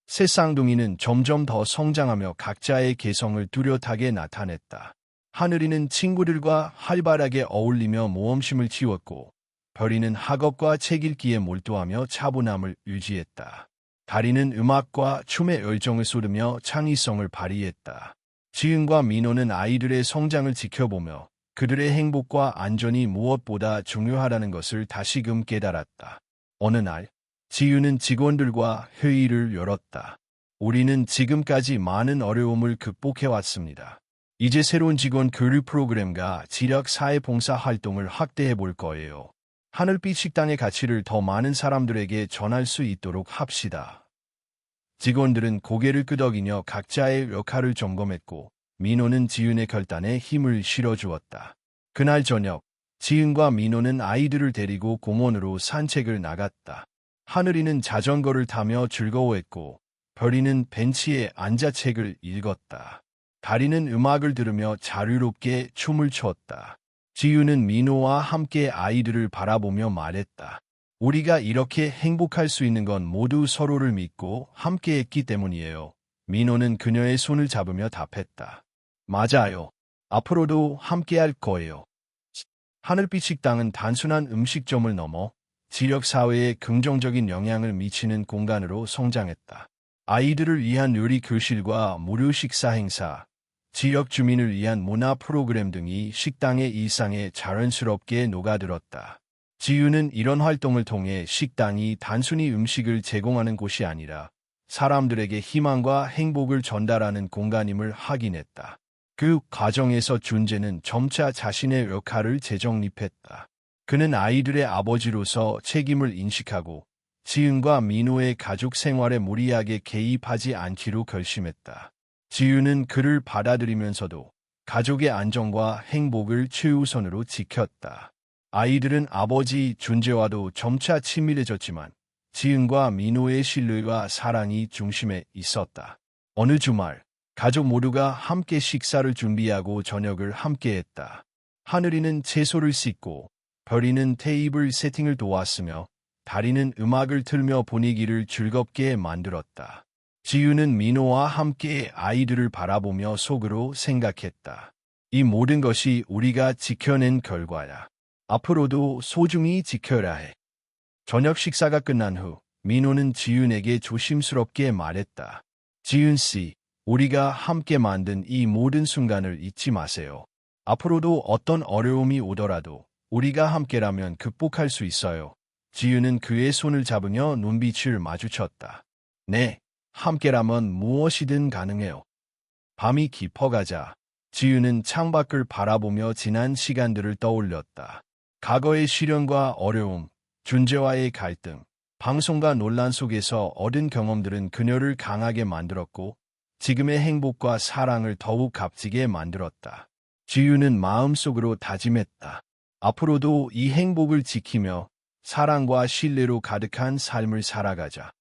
새 쌍둥이는 점점 더 성장하며 각자의 개성을 뚜렷하게 나타냈다. 하늘이는 친구들과 활발하게 어울리며 모험심을 키웠고, 별이는 학업과 책 읽기에 몰두하며 차분함을 유지했다. 다리는 음악과 춤에 열정을 쏟으며 창의성을 발휘했다. 지은과 민호는 아이들의 성장을 지켜보며 그들의 행복과 안전이 무엇보다 중요하다는 것을 다시금 깨달았다. 어느 날, 지은은 직원들과 회의를 열었다. 우리는 지금까지 많은 어려움을 극복해왔습니다. 이제 새로운 직원 교육 프로그램과 지역 사회봉사 활동을 확대해 볼 거예요. 하늘빛 식당의 가치를 더 많은 사람들에게 전할 수 있도록 합시다. 직원들은 고개를 끄덕이며 각자의 역할을 점검했고, 민호는 지은의 결단에 힘을 실어주었다. 그날 저녁, 지은과 민호는 아이들을 데리고 공원으로 산책을 나갔다. 하늘이는 자전거를 타며 즐거워했고, 별이는 벤치에 앉아 책을 읽었다. 다리는 음악을 들으며 자유롭게 춤을 췄다. 지은은 민호와 함께 아이들을 바라보며 말했다. 우리가 이렇게 행복할 수 있는 건 모두 서로를 믿고 함께했기 때문이에요. 민호는 그녀의 손을 잡으며 답했다. 맞아요. 앞으로도 함께할 거예요. 하늘빛 식당은 단순한 음식점을 넘어 지역 사회에 긍정적인 영향을 미치는 공간으로 성장했다. 아이들을 위한 요리 교실과 무료 식사 행사, 지역 주민을 위한 문화 프로그램 등이 식당의 일상에 자연스럽게 녹아들었다. 지유는 이런 활동을 통해 식당이 단순히 음식을 제공하는 곳이 아니라 사람들에게 희망과 행복을 전달하는 공간임을 확인했다. 그 과정에서 준재는 점차 자신의 역할을 재정립했다. 그는 아이들의 아버지로서 책임을 인식하고 지은과 민호의 가족 생활에 무리하게 개입하지 않기로 결심했다. 지유는 그를 받아들이면서도 가족의 안정과 행복을 최우선으로 지켰다. 아이들은 아버지 준재와도 점차 친밀해졌지만 지은과 민호의 신뢰와 사랑이 중심에 있었다. 어느 주말, 가족 모두가 함께 식사를 준비하고 저녁을 함께했다. 하늘이는 채소를 씻고 별이는 테이블 세팅을 도왔으며 다리는 음악을 틀며 분위기를 즐겁게 만들었다. 지유는 민호와 함께 아이들을 바라보며 속으로 생각했다. 이 모든 것이 우리가 지켜낸 결과야. 앞으로도 소중히 지켜야 해. 저녁 식사가 끝난 후 민호는 지윤에게 조심스럽게 말했다. 지윤 씨, 우리가 함께 만든 이 모든 순간을 잊지 마세요. 앞으로도 어떤 어려움이 오더라도 우리가 함께라면 극복할 수 있어요. 지윤은 그의 손을 잡으며 눈빛을 마주쳤다. 네, 함께라면 무엇이든 가능해요. 밤이 깊어가자 지윤은 창밖을 바라보며 지난 시간들을 떠올렸다. 과거의 시련과 어려움, 준재와의 갈등, 방송과 논란 속에서 얻은 경험들은 그녀를 강하게 만들었고 지금의 행복과 사랑을 더욱 값지게 만들었다. 지윤은 마음속으로 다짐했다. 앞으로도 이 행복을 지키며 사랑과 신뢰로 가득한 삶을 살아가자.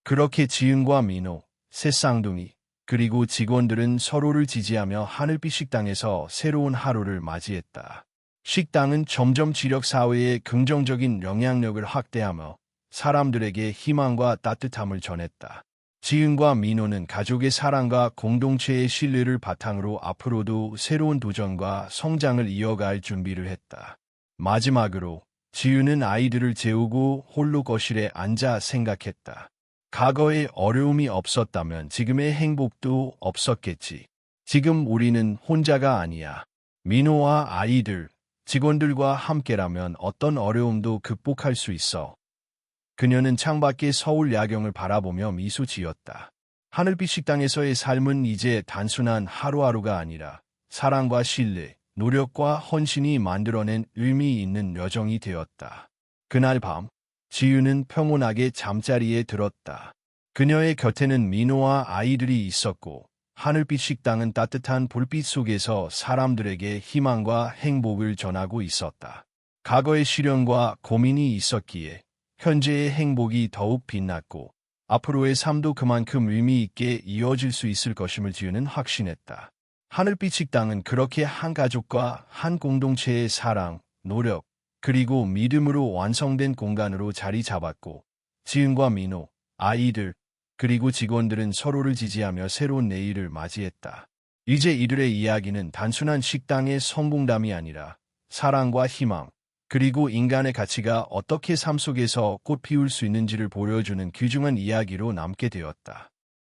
그렇게 지은과 민호, 새 쌍둥이, 그리고 직원들은 서로를 지지하며 하늘빛 식당에서 새로운 하루를 맞이했다. 식당은 점점 지역 사회에 긍정적인 영향력을 확대하며 사람들에게 희망과 따뜻함을 전했다. 지은과 민호는 가족의 사랑과 공동체의 신뢰를 바탕으로 앞으로도 새로운 도전과 성장을 이어갈 준비를 했다. 마지막으로 지은은 아이들을 재우고 홀로 거실에 앉아 생각했다. 과거에 어려움이 없었다면 지금의 행복도 없었겠지. 지금 우리는 혼자가 아니야. 민호와 아이들, 직원들과 함께라면 어떤 어려움도 극복할 수 있어. 그녀는 창밖의 서울 야경을 바라보며 미소 지었다. 하늘빛 식당에서의 삶은 이제 단순한 하루하루가 아니라 사랑과 신뢰, 노력과 헌신이 만들어낸 의미 있는 여정이 되었다. 그날 밤, 지유는 평온하게 잠자리에 들었다. 그녀의 곁에는 민호와 아이들이 있었고 하늘빛 식당은 따뜻한 불빛 속에서 사람들에게 희망과 행복을 전하고 있었다. 과거의 시련과 고민이 있었기에 현재의 행복이 더욱 빛났고 앞으로의 삶도 그만큼 의미 있게 이어질 수 있을 것임을 지유는 확신했다. 하늘빛 식당은 그렇게 한 가족과 한 공동체의 사랑, 노력, 그리고 믿음으로 완성된 공간으로 자리 잡았고 지은과 민호, 아이들, 그리고 직원들은 서로를 지지하며 새로운 내일을 맞이했다. 이제 이들의 이야기는 단순한 식당의 성공담이 아니라 사랑과 희망, 그리고 인간의 가치가 어떻게 삶 속에서 꽃 피울 수 있는지를 보여주는 귀중한 이야기로 남게 되었다.